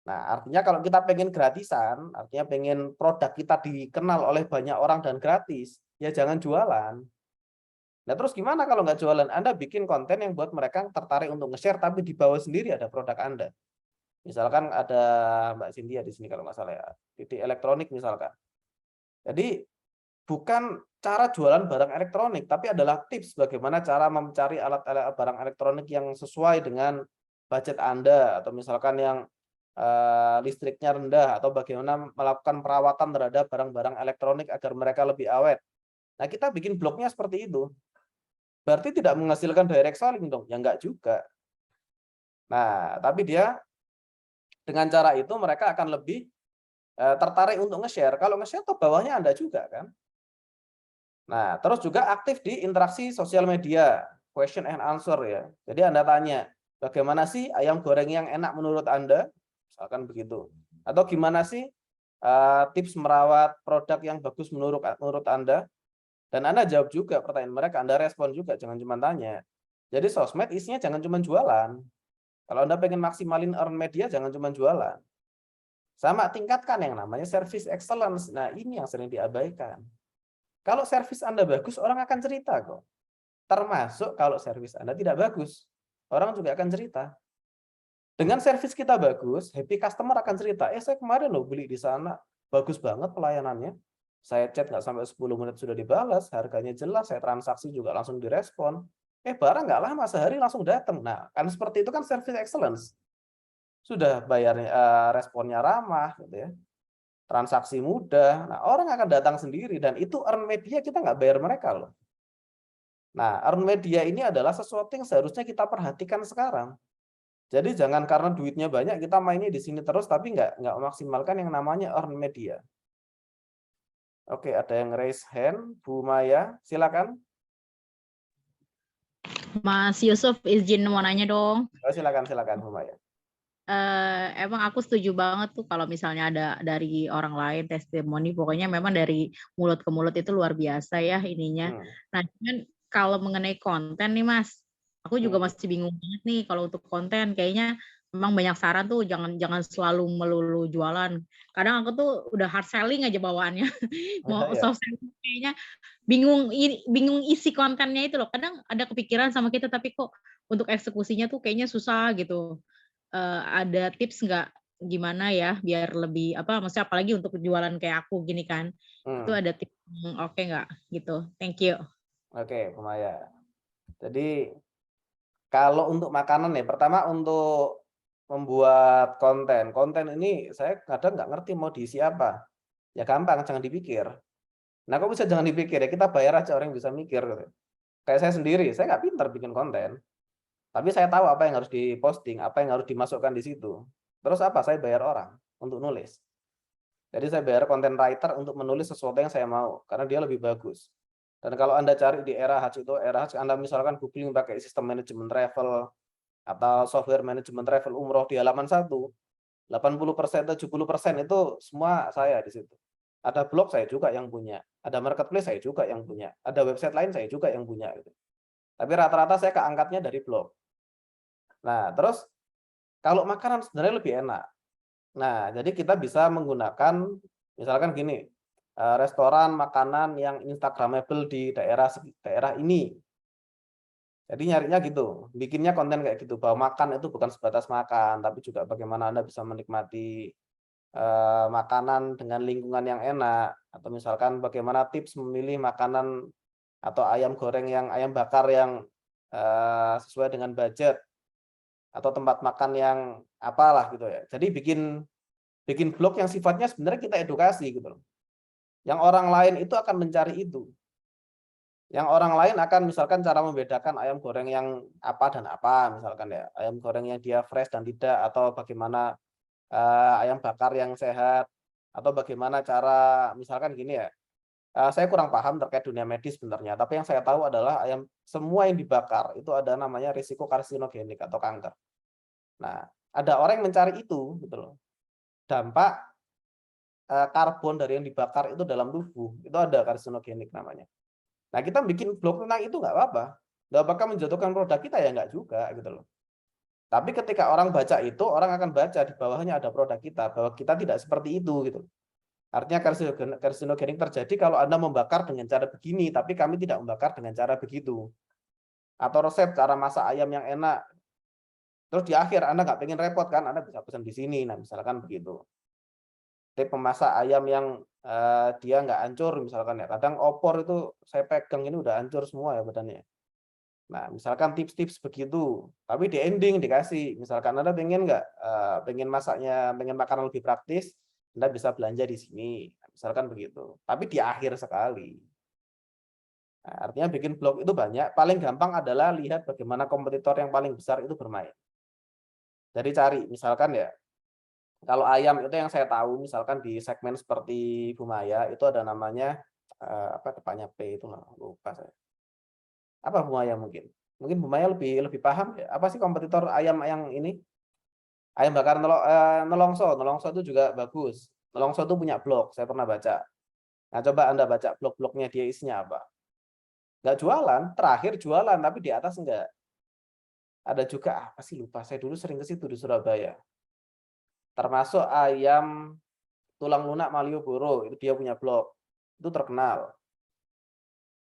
Nah, artinya kalau kita pengen gratisan, artinya pengen produk kita dikenal oleh banyak orang dan gratis, ya jangan jualan. Nah, terus gimana kalau nggak jualan? Anda bikin konten yang buat mereka tertarik untuk nge-share, tapi di bawah sendiri ada produk Anda. Misalkan ada Mbak Cynthia di sini kalau nggak salah ya, titik elektronik misalkan. Jadi, bukan cara jualan barang elektronik, tapi adalah tips bagaimana cara mencari barang elektronik yang sesuai dengan budget Anda, atau misalkan yang listriknya rendah, atau bagaimana melakukan perawatan terhadap barang-barang elektronik agar mereka lebih awet. Nah, kita bikin blognya seperti itu. Berarti tidak menghasilkan direct selling dong? Ya enggak juga. Nah, tapi dia dengan cara itu mereka akan lebih tertarik untuk nge-share. Kalau nge-share ke bawahnya Anda juga kan. Nah, terus juga aktif di interaksi sosial media, question and answer ya. Jadi Anda tanya, bagaimana sih ayam goreng yang enak menurut Anda? Misalkan begitu. Atau gimana sih tips merawat produk yang bagus menurut Anda? Dan Anda jawab juga pertanyaan mereka, Anda respon juga, jangan cuma tanya. Jadi sosmed isinya jangan cuma jualan. Kalau Anda pengen maksimalin earn media, jangan cuma jualan. Sama tingkatkan yang namanya service excellence. Nah, ini yang sering diabaikan. Kalau service Anda bagus, orang akan cerita kok. Termasuk kalau service Anda tidak bagus, orang juga akan cerita. Dengan service kita bagus, happy customer akan cerita, saya kemarin loh beli di sana, bagus banget pelayanannya. Saya chat nggak sampai 10 menit sudah dibalas, harganya jelas, saya transaksi juga langsung direspon. Barang nggak lama, sehari langsung datang. Nah, kan seperti itu kan service excellence. Sudah bayarnya, responnya ramah, gitu ya. Transaksi mudah, nah orang akan datang sendiri, dan itu earn media kita nggak bayar mereka loh. Nah, earn media ini adalah sesuatu yang seharusnya kita perhatikan sekarang. Jadi jangan karena duitnya banyak kita mainnya di sini terus tapi nggak memaksimalkan yang namanya earn media. Oke, ada yang raise hand, Bu Maya, silakan. Mas Yusuf izin mau nanya dong. Oh, silakan Bu Maya. Emang aku setuju banget tuh kalau misalnya ada dari orang lain testimoni, pokoknya memang dari mulut ke mulut itu luar biasa ya ininya. Nah, cuman kalau mengenai konten nih Mas, aku juga masih bingung banget nih kalau untuk konten, kayaknya memang banyak saran tuh jangan selalu melulu jualan. Kadang aku tuh udah hard selling aja bawaannya. Mau soft selling kayaknya bingung isi kontennya itu loh. Kadang ada kepikiran sama kita tapi kok untuk eksekusinya tuh kayaknya susah gitu. Ada tips nggak gimana ya biar lebih maksudnya apalagi untuk jualan kayak aku gini kan. Itu ada tips yang oke nggak gitu. Thank you. Oke, Bu Maya. Jadi kalau untuk makanan ya, pertama untuk membuat konten. Konten ini saya kadang nggak ngerti mau diisi apa. Ya gampang, jangan dipikir. Nah, kok bisa jangan dipikir ya? Kita bayar aja orang yang bisa mikir. Gitu. Kayak saya sendiri, saya nggak pintar bikin konten. Tapi saya tahu apa yang harus diposting, apa yang harus dimasukkan di situ. Terus apa? Saya bayar orang untuk nulis. Jadi saya bayar content writer untuk menulis sesuatu yang saya mau, karena dia lebih bagus. Dan kalau Anda cari di era Hajj itu, era Hajj Anda misalkan googling pakai sistem manajemen travel, atau software manajemen travel umroh di halaman 1, 80%, 70% itu semua saya di situ. Ada blog saya juga yang punya, ada marketplace saya juga yang punya, ada website lain saya juga yang punya. Gitu. Tapi rata-rata saya keangkatnya dari blog. Nah, terus kalau makanan sebenarnya lebih enak. Nah, jadi kita bisa menggunakan, misalkan gini, restoran makanan yang instagramable di daerah ini. Jadi nyarinya gitu, bikinnya konten kayak gitu, bahwa makan itu bukan sebatas makan, tapi juga bagaimana Anda bisa menikmati makanan dengan lingkungan yang enak, atau misalkan bagaimana tips memilih makanan atau ayam bakar yang sesuai dengan budget, atau tempat makan yang apalah gitu ya. Jadi bikin blog yang sifatnya sebenarnya kita edukasi gitu loh. Yang orang lain itu akan mencari itu. Yang orang lain akan misalkan cara membedakan ayam goreng yang apa dan apa, misalkan ya, ayam goreng yang dia fresh dan tidak, atau bagaimana ayam bakar yang sehat, atau bagaimana cara, misalkan gini ya, saya kurang paham terkait dunia medis sebenarnya, tapi yang saya tahu adalah semua yang dibakar itu ada namanya risiko karsinogenik atau kanker. Nah, ada orang yang mencari itu, gitu loh. Dampak karbon dari yang dibakar itu dalam tubuh, itu ada karsinogenik namanya. Nah, kita bikin blog tentang itu nggak apa-apa. Nggak bakal menjatuhkan produk kita ya nggak juga gitu loh. Tapi ketika orang baca itu, orang akan baca di bawahnya ada produk kita, bahwa kita tidak seperti itu gitu. Artinya karsinogenik terjadi kalau Anda membakar dengan cara begini, tapi kami tidak membakar dengan cara begitu. Atau resep cara masak ayam yang enak. Terus di akhir Anda nggak pengen repot kan, Anda bisa pesan di sini. Nah, misalkan begitu. Tip memasak ayam yang dia nggak hancur misalkan ya. Kadang opor itu saya pegang ini udah hancur semua ya badannya. Nah, misalkan tips-tips begitu, tapi di ending dikasih, misalkan Anda pengen nggak, pengen makanan lebih praktis, Anda bisa belanja di sini, misalkan begitu. Tapi di akhir sekali. Nah, artinya bikin blog itu banyak, paling gampang adalah lihat bagaimana kompetitor yang paling besar itu bermain. Jadi cari, misalkan ya, kalau ayam itu yang saya tahu, misalkan di segmen seperti Bu Maya, itu ada namanya, apa depannya P itu lupa saya. Apa Bu Maya mungkin? Mungkin Bu Maya lebih paham ya. Apa sih kompetitor ayam yang ini? Ayam bakar Nelongso. Nelongso itu juga bagus. Nelongso itu punya blog, saya pernah baca. Nah, coba Anda baca blog-blognya dia isinya apa. Nggak jualan, terakhir jualan, tapi di atas enggak. Ada juga, apa sih lupa, saya dulu sering ke situ di Surabaya. Termasuk ayam tulang lunak Malioboro, itu dia punya blog. Itu terkenal.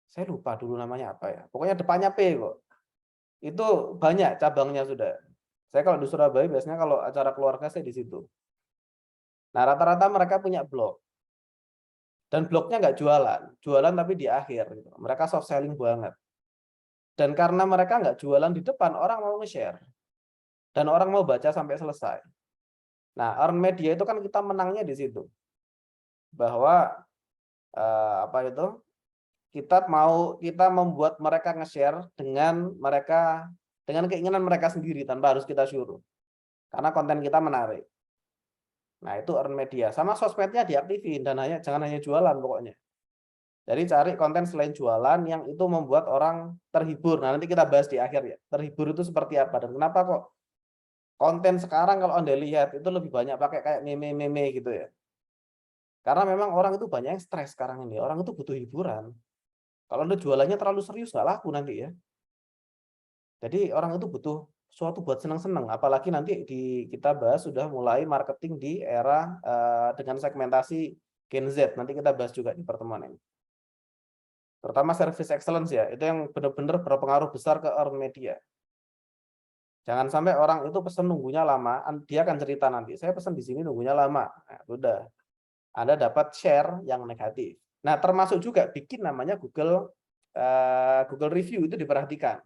Saya lupa dulu namanya apa ya. Pokoknya depannya P kok. Itu banyak cabangnya sudah. Saya kalau di Surabaya biasanya kalau acara keluarga saya di situ. Nah, rata-rata mereka punya blog. Dan blognya nggak jualan. Jualan tapi di akhir. Gitu. Mereka soft selling banget. Dan karena mereka nggak jualan di depan, orang mau nge-share. Dan orang mau baca sampai selesai. Nah, earn media itu kan kita menangnya di situ. Bahwa apa itu? Kita membuat mereka nge-share dengan keinginan mereka sendiri tanpa harus kita suruh. Karena konten kita menarik. Nah, itu earn media. Sama sosmednya diaktifin dan jangan hanya jualan pokoknya. Jadi cari konten selain jualan yang itu membuat orang terhibur. Nah, nanti kita bahas di akhir ya. Terhibur itu seperti apa dan kenapa kok konten sekarang kalau Anda lihat itu lebih banyak pakai kayak meme-meme gitu ya. Karena memang orang itu banyak yang stres sekarang ini. Orang itu butuh hiburan. Kalau Anda jualannya terlalu serius nggak laku nanti ya. Jadi orang itu butuh suatu buat senang-senang. Apalagi nanti kita bahas sudah mulai marketing di era dengan segmentasi Gen Z. Nanti kita bahas juga di pertemuan ini. Terutama service excellence ya. Itu yang benar-benar berpengaruh besar ke earn media. Jangan sampai orang itu pesan nunggunya lama, dia akan cerita nanti, saya pesan di sini nunggunya lama. Nah, udah. Anda dapat share yang negatif. Nah, termasuk juga bikin namanya Google Review itu diperhatikan.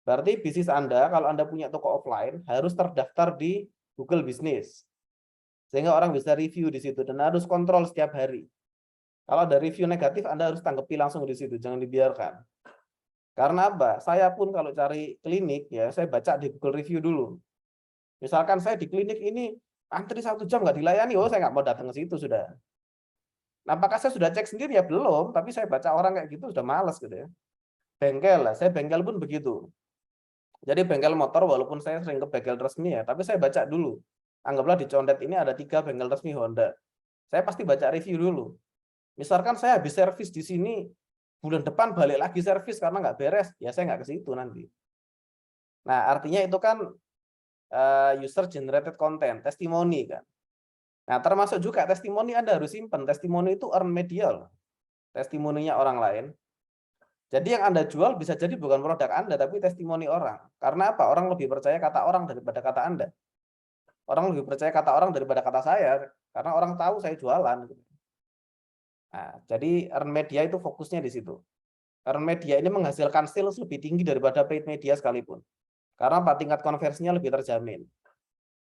Berarti bisnis Anda, kalau Anda punya toko offline, harus terdaftar di Google Business. Sehingga orang bisa review di situ dan harus kontrol setiap hari. Kalau ada review negatif, Anda harus tanggapi langsung di situ, jangan dibiarkan. Karena apa? Saya pun kalau cari klinik, ya saya baca di Google Review dulu. Misalkan saya di klinik ini antri 1 jam nggak dilayani, oh saya nggak mau datang ke situ sudah. Nah, apakah saya sudah cek sendiri ya belum, tapi saya baca orang kayak gitu sudah males gitu ya. Bengkel lah, saya bengkel pun begitu. Jadi bengkel motor walaupun saya sering ke bengkel resmi ya, tapi saya baca dulu. Anggaplah di Condet ini ada 3 bengkel resmi Honda. Saya pasti baca review dulu. Misalkan saya habis servis di sini, bulan depan balik lagi servis karena nggak beres, ya saya nggak ke situ nanti. Nah, artinya itu kan user generated content, testimoni kan. Nah, termasuk juga testimoni Anda harus simpan. Testimoni itu earn media loh. Testimoninya orang lain. Jadi yang Anda jual bisa jadi bukan produk Anda, tapi testimoni orang. Karena apa? Orang lebih percaya kata orang daripada kata Anda. Orang lebih percaya kata orang daripada kata saya, karena orang tahu saya jualan. Nah, jadi earn media itu fokusnya di situ. Earn media ini menghasilkan sales lebih tinggi daripada paid media sekalipun. Karena apa? Tingkat konversinya lebih terjamin.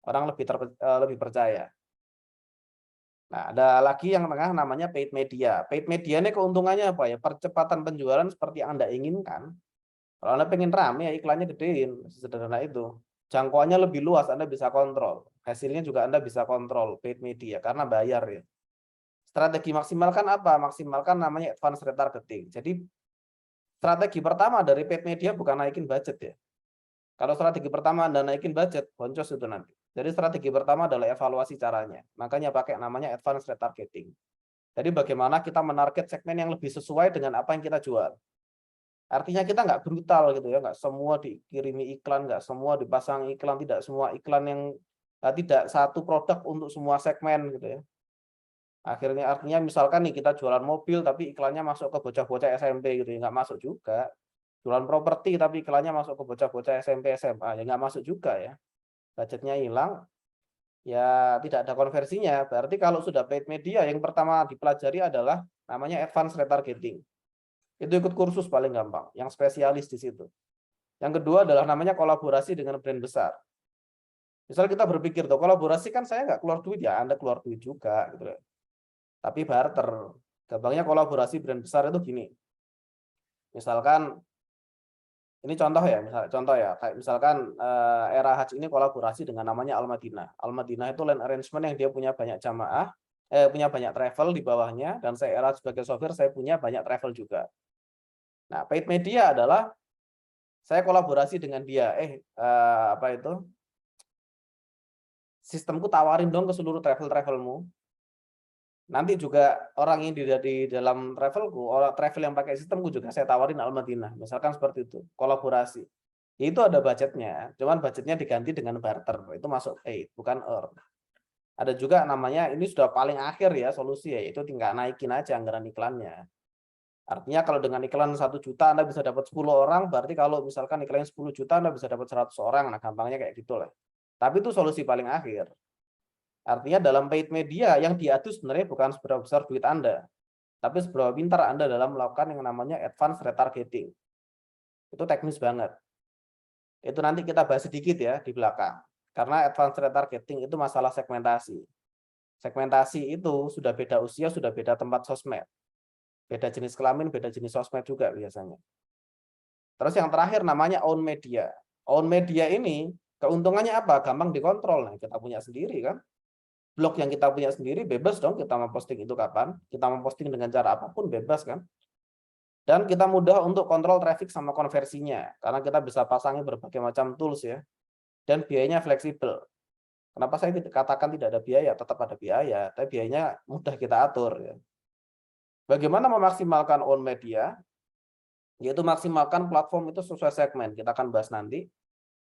Orang lebih percaya. Nah, ada lagi yang tengah namanya paid media. Paid media ini keuntungannya apa ya? Percepatan penjualan seperti yang Anda inginkan. Kalau Anda pengen rame, ya iklannya gedein. Sederhana itu. Jangkauannya lebih luas, Anda bisa kontrol. Hasilnya juga Anda bisa kontrol paid media, karena bayar ya. Strategi maksimalkan apa? Maksimalkan namanya advanced retargeting. Jadi, strategi pertama dari paid media bukan naikin budget ya. Kalau strategi pertama Anda naikin budget, boncos itu nanti. Jadi strategi pertama adalah evaluasi caranya. Makanya pakai namanya advanced retargeting. Jadi bagaimana kita menarget segmen yang lebih sesuai dengan apa yang kita jual. Artinya kita nggak brutal gitu ya, nggak semua dikirimi iklan, nggak semua dipasang iklan, tidak semua iklan yang tidak satu produk untuk semua segmen gitu ya. Akhirnya artinya misalkan nih kita jualan mobil tapi iklannya masuk ke bocah-bocah SMP gitu ya, nggak masuk juga. Jualan properti tapi iklannya masuk ke bocah-bocah SMP SMA, ya nggak masuk juga ya. Budgetnya hilang, ya tidak ada konversinya. Berarti kalau sudah paid media, yang pertama dipelajari adalah namanya advanced retargeting. Itu ikut kursus paling gampang, yang spesialis di situ. Yang kedua adalah namanya kolaborasi dengan brand besar. Misal kita berpikir tuh, kolaborasi kan saya nggak keluar duit ya, Anda keluar duit juga gitu. Tapi barter. Gampangnya kolaborasi brand besar itu gini. Misalkan ini contoh ya, kayak misalkan Era Hajj ini kolaborasi dengan namanya Al-Madinah. Al-Madinah itu land arrangement yang dia punya banyak jamaah, punya banyak travel di bawahnya, dan saya Era sebagai sopir saya punya banyak travel juga. Nah, paid media adalah saya kolaborasi dengan dia, sistemku tawarin dong ke seluruh travelmu. Nanti juga orang yang di dalam travelku, orang travel yang pakai sistemku juga saya tawarin Al-Madinah. Misalkan seperti itu, kolaborasi. Itu ada budgetnya, cuman budgetnya diganti dengan barter. Itu masuk paid, bukan earn. Ada juga namanya, ini sudah paling akhir ya solusi ya, itu tinggal naikin aja anggaran iklannya. Artinya kalau dengan iklan 1 juta Anda bisa dapat 10 orang, berarti kalau misalkan iklannya 10 juta Anda bisa dapat 100 orang. Nah, gampangnya kayak gitu lah. Tapi itu solusi paling akhir. Artinya dalam paid media yang diadu sebenarnya bukan seberapa besar duit Anda, tapi seberapa pintar Anda dalam melakukan yang namanya advanced retargeting. Itu teknis banget. Itu nanti kita bahas sedikit ya di belakang. Karena advanced retargeting itu masalah segmentasi. Segmentasi itu sudah beda usia, sudah beda tempat sosmed. Beda jenis kelamin, beda jenis sosmed juga biasanya. Terus yang terakhir namanya own media. Own media ini keuntungannya apa? Gampang dikontrol. Nah, kita punya sendiri kan. Blog yang kita punya sendiri bebas dong kita mau posting itu kapan, kita mau posting dengan cara apapun bebas kan. Dan kita mudah untuk kontrol traffic sama konversinya karena kita bisa pasangin berbagai macam tools ya. Dan biayanya fleksibel. Kenapa saya katakan tidak ada biaya? Tetap ada biaya, tapi biayanya mudah kita atur ya. Bagaimana memaksimalkan own media? Yaitu maksimalkan platform itu sesuai segmen, kita akan bahas nanti.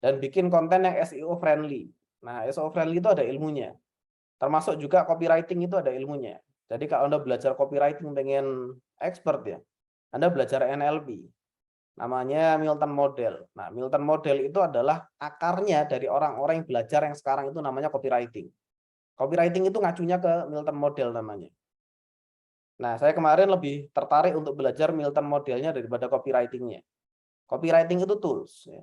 Dan bikin konten yang SEO friendly. Nah, SEO friendly itu ada ilmunya. Termasuk juga copywriting itu ada ilmunya. Jadi kalau Anda belajar copywriting pengen expert ya, Anda belajar NLP. namanya Milton Model. Nah, Milton Model itu adalah akarnya dari orang-orang yang belajar yang sekarang itu namanya copywriting. Copywriting itu ngacunya ke Milton Model namanya. Nah, saya kemarin lebih tertarik untuk belajar Milton Modelnya daripada copywriting-nya. Copywriting itu tools. Ya.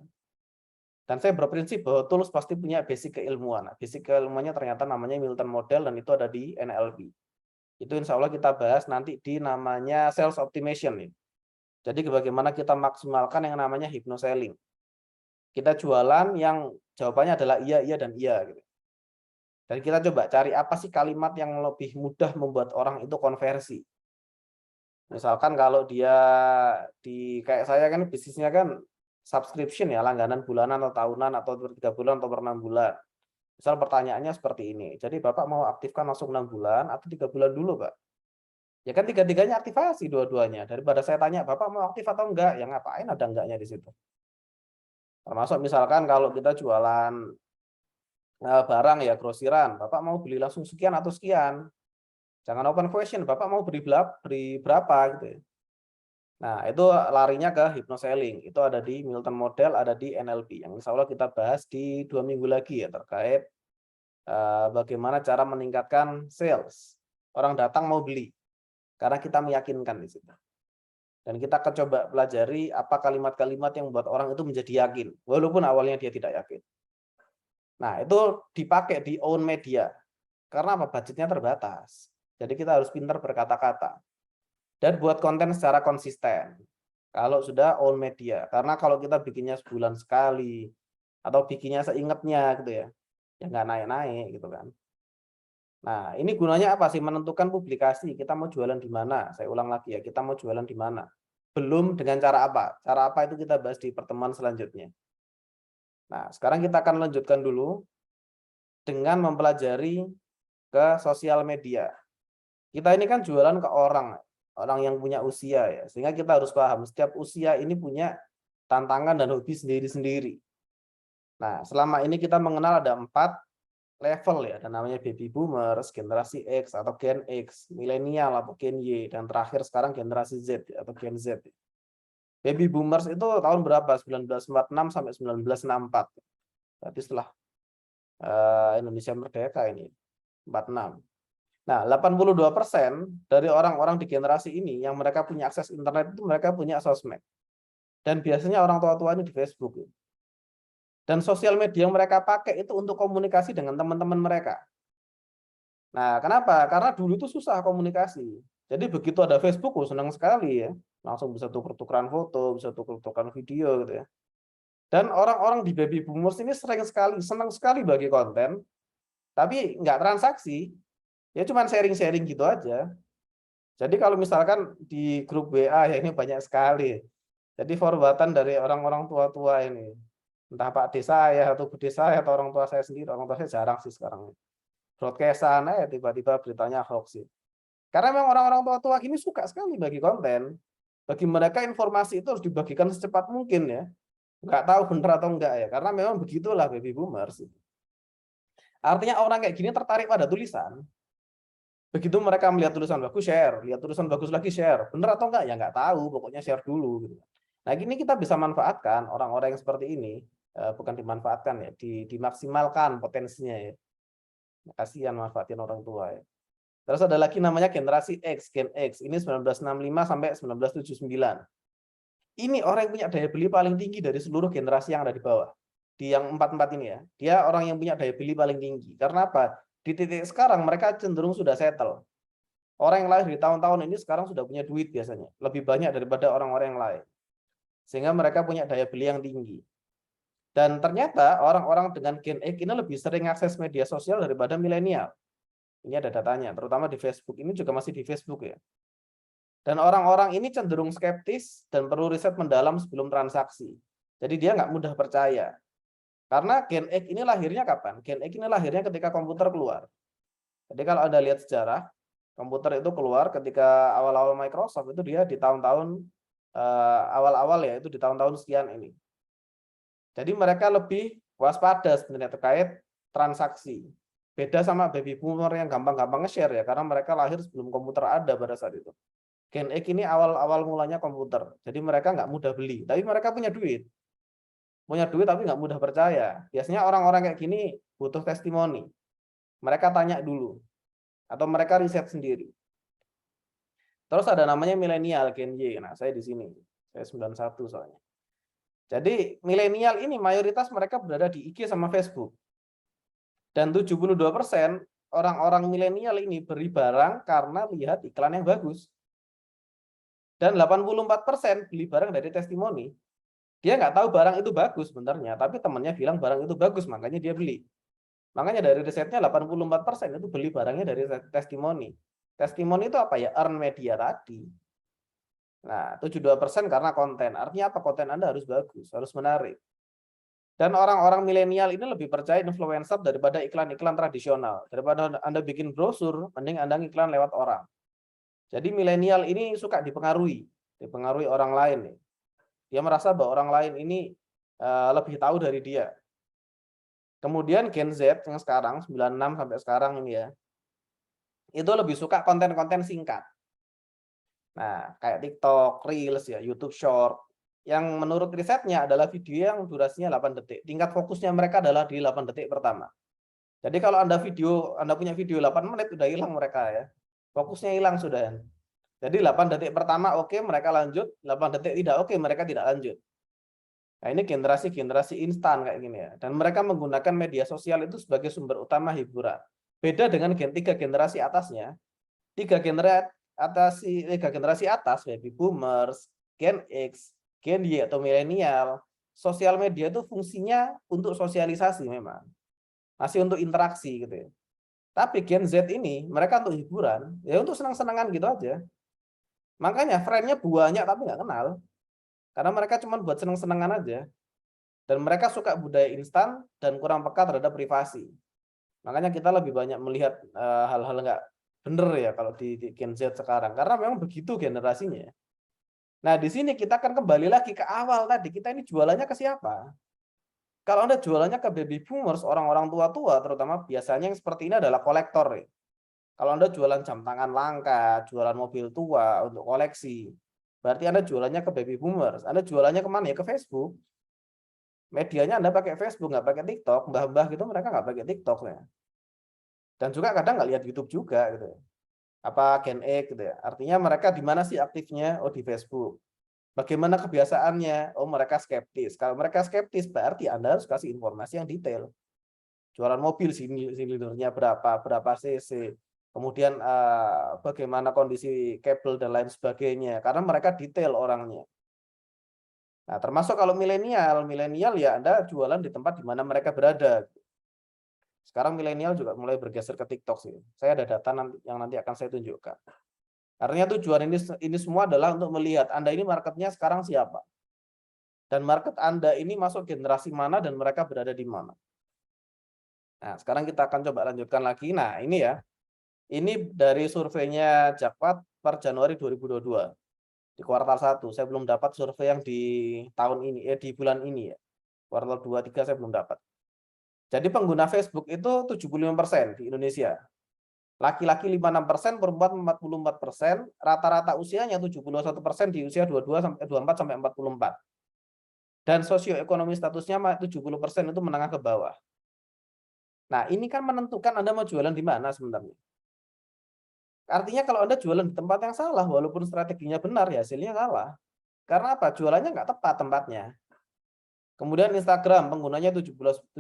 Dan saya berprinsip bahwa tools pasti punya basic keilmuan. Nah, basic keilmuannya ternyata namanya Milton Model dan itu ada di NLP. Itu insya Allah kita bahas nanti di namanya sales optimization. Ya. Jadi bagaimana kita maksimalkan yang namanya hypnoselling. Kita jualan yang jawabannya adalah iya, iya, dan iya. Gitu. Dan kita coba cari apa sih kalimat yang lebih mudah membuat orang itu konversi. Misalkan kalau dia kayak saya kan bisnisnya kan subscription ya, langganan bulanan atau tahunan atau 3 bulan atau per 6 bulan. Misal pertanyaannya seperti ini. Jadi Bapak mau aktifkan langsung 6 bulan atau 3 bulan dulu, Pak? Ya kan tiga-tiganya aktivasi dua-duanya. Daripada saya tanya, Bapak mau aktif atau enggak? Ya ngapain ada enggaknya di situ. Termasuk misalkan kalau kita jualan barang ya grosiran, Bapak mau beli langsung sekian atau sekian. Jangan open question, Bapak mau beri berapa gitu ya. Nah, itu larinya ke hypnoselling. Itu ada di Milton Model, ada di NLP. Yang insya Allah kita bahas di 2 minggu lagi ya terkait bagaimana cara meningkatkan sales. Orang datang mau beli karena kita meyakinkan di situ. Dan kita akan coba pelajari apa kalimat-kalimat yang membuat orang itu menjadi yakin, walaupun awalnya dia tidak yakin. Nah, itu dipakai di own media. Karena apa? Budgetnya terbatas. Jadi kita harus pintar berkata-kata. Dan buat konten secara konsisten. Kalau sudah own media. Karena kalau kita bikinnya sebulan sekali, atau bikinnya seingatnya gitu ya, ya nggak naik-naik gitu kan. Nah, ini gunanya apa sih? Menentukan publikasi. Kita mau jualan di mana? Saya ulang lagi ya, kita mau jualan di mana? Belum dengan cara apa? Cara apa itu kita bahas di pertemuan selanjutnya. Nah, sekarang kita akan lanjutkan dulu dengan mempelajari ke sosial media. Kita ini kan jualan ke orang yang punya usia ya. Sehingga kita harus paham setiap usia ini punya tantangan dan hobi sendiri-sendiri. Nah, selama ini kita mengenal ada 4 level ya, ada namanya baby boomers, generasi X atau Gen X, milenial atau Gen Y, dan terakhir sekarang generasi Z atau Gen Z. Baby boomers itu tahun berapa? 1946 sampai 1964. Berarti setelah Indonesia merdeka ini, 46. Nah, 82% dari orang-orang di generasi ini yang mereka punya akses internet itu mereka punya sosmed. Dan biasanya orang tua-tua ini di Facebook. Dan sosial media yang mereka pakai itu untuk komunikasi dengan teman-teman mereka. Nah, kenapa? Karena dulu itu susah komunikasi. Jadi begitu ada Facebook, senang sekali ya. Langsung bisa tuker-tukeran foto, bisa tuker-tukeran video gitu ya. Dan orang-orang di baby boomers ini senang sekali bagi konten, tapi nggak transaksi, ya cuma sharing-sharing gitu aja. Jadi kalau misalkan di grup WA ya ini banyak sekali. Jadi forward-an dari orang-orang tua-tua ini. Entah Pak Desa ya atau Bu Desa atau orang tua saya sendiri, orang tua saya jarang sih sekarang. Broadcast-an ya tiba-tiba beritanya hoax sih. Karena memang orang-orang tua-tua ini suka sekali bagi konten. Bagi mereka informasi itu harus dibagikan secepat mungkin ya. Nggak tahu benar atau enggak ya. Karena memang begitulah baby boomers. Artinya orang kayak gini tertarik pada tulisan. Begitu mereka melihat tulisan bagus, share. Lihat tulisan bagus lagi, share. Benar atau enggak? Ya nggak tahu. Pokoknya share dulu. Nah ini kita bisa manfaatkan orang-orang yang seperti ini. Bukan dimanfaatkan ya. Dimaksimalkan potensinya ya. Kasihan manfaatin orang tua ya. Terus ada lagi namanya generasi X, Gen X. Ini 1965 sampai 1979. Ini orang yang punya daya beli paling tinggi dari seluruh generasi yang ada di bawah. Di yang 4 ini ya. Dia orang yang punya daya beli paling tinggi. Karena apa? Di titik sekarang mereka cenderung sudah settle. Orang yang lahir di tahun-tahun ini sekarang sudah punya duit biasanya. Lebih banyak daripada orang-orang yang lain. Sehingga mereka punya daya beli yang tinggi. Dan ternyata orang-orang dengan Gen X ini lebih sering akses media sosial daripada milenial. Ini ada datanya, terutama di Facebook. Ini juga masih di Facebook ya. Dan orang-orang ini cenderung skeptis dan perlu riset mendalam sebelum transaksi. Jadi dia nggak mudah percaya. Karena Gen X ini lahirnya kapan? Gen X ini lahirnya ketika komputer keluar. Jadi kalau Anda lihat sejarah, komputer itu keluar ketika awal-awal Microsoft, itu dia di tahun-tahun awal-awal ya, itu di tahun-tahun sekian ini. Jadi mereka lebih waspada sebenarnya terkait transaksi. Beda sama baby boomer yang gampang-gampang nge-share ya, karena mereka lahir sebelum komputer ada pada saat itu. Gen X ini awal mulanya komputer. Jadi mereka nggak mudah beli, tapi mereka punya duit. Punya duit tapi nggak mudah percaya. Biasanya orang-orang kayak gini butuh testimoni. Mereka tanya dulu. Atau mereka riset sendiri. Terus ada namanya milenial, Gen Y. Nah, saya di sini. Saya 91 soalnya. Jadi milenial ini mayoritas mereka berada di IG sama Facebook. Dan 72% orang-orang milenial ini beli barang karena lihat iklan yang bagus. Dan 84% beli barang dari testimoni. Dia nggak tahu barang itu bagus sebenarnya, tapi temannya bilang barang itu bagus, makanya dia beli. Makanya dari risetnya 84% itu beli barangnya dari testimoni. Testimoni itu apa ya? Earn media tadi. Nah, 72% karena konten. Artinya apa? Konten Anda harus bagus, harus menarik. Dan orang-orang milenial ini lebih percaya influencer daripada iklan-iklan tradisional. Daripada Anda bikin brosur, mending Anda iklan lewat orang. Jadi milenial ini suka dipengaruhi orang lain. Dia merasa bahwa orang lain ini lebih tahu dari dia. Kemudian Gen Z yang sekarang 96 sampai sekarang ini ya, itu lebih suka konten-konten singkat. Nah, kayak TikTok, Reels ya, YouTube Short. Yang menurut risetnya adalah video yang durasinya 8 detik. Tingkat fokusnya mereka adalah di 8 detik pertama. Jadi kalau Anda punya video 8 menit udah hilang mereka ya. Fokusnya hilang sudah. Jadi 8 detik pertama oke, mereka lanjut, 8 detik tidak oke, mereka tidak lanjut. Nah, ini generasi instan kayak gini ya. Dan mereka menggunakan media sosial itu sebagai sumber utama hiburan. Beda dengan tiga generasi atasnya. Tiga generasi atas, baby boomers, Gen X, Gen Y atau milenial, sosial media itu fungsinya untuk sosialisasi memang. Masih untuk interaksi gitu ya. Tapi Gen Z ini, mereka untuk hiburan, ya untuk senang-senangan gitu aja. Makanya friend-nya banyak tapi nggak kenal. Karena mereka cuma buat senang-senangan aja. Dan mereka suka budaya instan dan kurang peka terhadap privasi. Makanya kita lebih banyak melihat hal-hal nggak bener ya kalau di Gen Z sekarang. Karena memang begitu generasinya. Nah, di sini kita akan kembali lagi ke awal tadi. Kita ini jualannya ke siapa? Kalau Anda jualannya ke baby boomers, orang-orang tua-tua, terutama biasanya yang seperti ini adalah kolektor. Ya. Kalau Anda jualan jam tangan langka, jualan mobil tua untuk koleksi, berarti Anda jualannya ke baby boomers. Anda jualannya kemana ya? Ke Facebook. Medianya Anda pakai Facebook, nggak pakai TikTok. Mbah-mbah gitu mereka nggak pakai TikTok. Ya. Dan juga kadang nggak lihat YouTube juga. Gitu. Apa Gen X gitu ya. Artinya mereka di mana sih aktifnya? Oh, di Facebook. Bagaimana kebiasaannya? Oh, mereka skeptis. Kalau mereka skeptis, berarti Anda harus kasih informasi yang detail. Jualan mobil, silindernya berapa cc. Kemudian bagaimana kondisi kabel dan lain sebagainya. Karena mereka detail orangnya. Nah, termasuk kalau milenial ya Anda jualan di tempat di mana mereka berada. Sekarang milenial juga mulai bergeser ke TikTok sih. Saya ada data yang nanti akan saya tunjukkan. Artinya tujuan ini semua adalah untuk melihat Anda ini marketnya sekarang siapa. Dan market Anda ini masuk generasi mana dan mereka berada di mana. Nah, sekarang kita akan coba lanjutkan lagi. Nah, ini ya. Ini dari surveinya Jakpad per Januari 2022. Di kuartal 1. Saya belum dapat survei yang di tahun ini, di bulan ini ya. Kuartal 2, 3 saya belum dapat. Jadi pengguna Facebook itu 75% di Indonesia. Laki-laki 56%, perempuan 44%, rata-rata usianya 71% di usia 24 sampai 44. Dan sosioekonomi statusnya 70% itu menengah ke bawah. Nah, ini kan menentukan Anda mau jualan di mana sebenarnya. Artinya kalau Anda jualan di tempat yang salah, walaupun strateginya benar, ya hasilnya salah. Karena apa? Jualannya nggak tepat tempatnya. Kemudian Instagram, penggunanya 79%.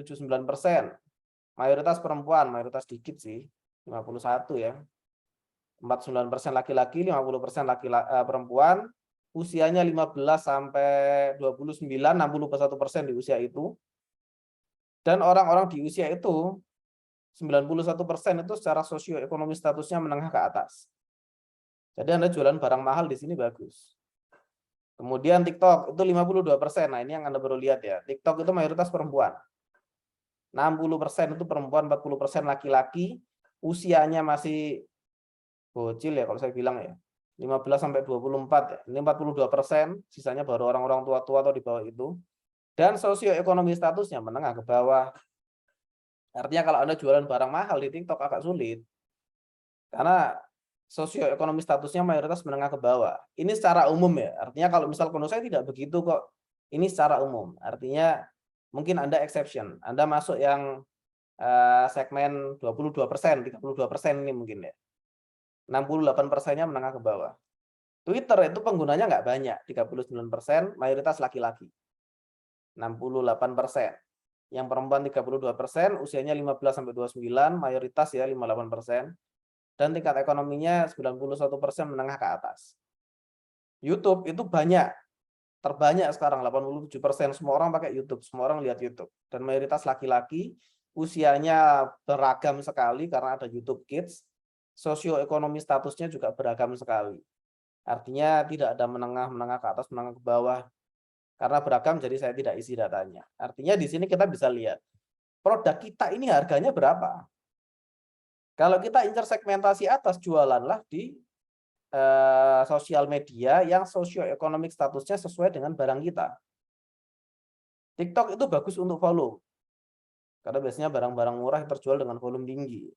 Mayoritas perempuan, mayoritas dikit sih. 51 ya. 49% laki-laki, 50% perempuan. Usianya 15 sampai 29, 61% di usia itu. Dan orang-orang di usia itu 91% itu secara sosioekonomi statusnya menengah ke atas. Jadi Anda jualan barang mahal di sini bagus. Kemudian TikTok itu 52%. Nah, ini yang Anda baru lihat ya. TikTok itu mayoritas perempuan. 60% itu perempuan, 40% laki-laki. Usianya masih bocil ya kalau saya bilang ya. 15 sampai 24 ya. Ini 42%, sisanya baru orang-orang tua-tua atau di bawah itu. Dan sosioekonomi statusnya menengah ke bawah. Artinya kalau Anda jualan barang mahal di TikTok agak sulit. Karena sosioekonomi statusnya mayoritas menengah ke bawah. Ini secara umum ya. Artinya kalau misal menurut saya tidak begitu kok. Ini secara umum. Artinya mungkin Anda exception. Anda masuk yang segmen 22%, 32% ini mungkin ya. 68%-nya menengah ke bawah. Twitter itu penggunanya nggak banyak, 39%, mayoritas laki-laki. 68%. Yang perempuan 32%, usianya 15-29, mayoritas ya 58%. Dan tingkat ekonominya 91% menengah ke atas. YouTube itu banyak, terbanyak sekarang 87%, semua orang pakai YouTube, semua orang lihat YouTube. Dan mayoritas laki-laki, usianya beragam sekali karena ada YouTube Kids, sosioekonomi statusnya juga beragam sekali. Artinya tidak ada menengah ke atas, menengah ke bawah. Karena beragam jadi saya tidak isi datanya. Artinya di sini kita bisa lihat produk kita ini harganya berapa. Kalau kita incar segmentasi atas, jualanlah di sosial media yang sosioekonomik statusnya sesuai dengan barang kita. TikTok itu bagus untuk volume. Karena biasanya barang-barang murah yang terjual dengan volume tinggi.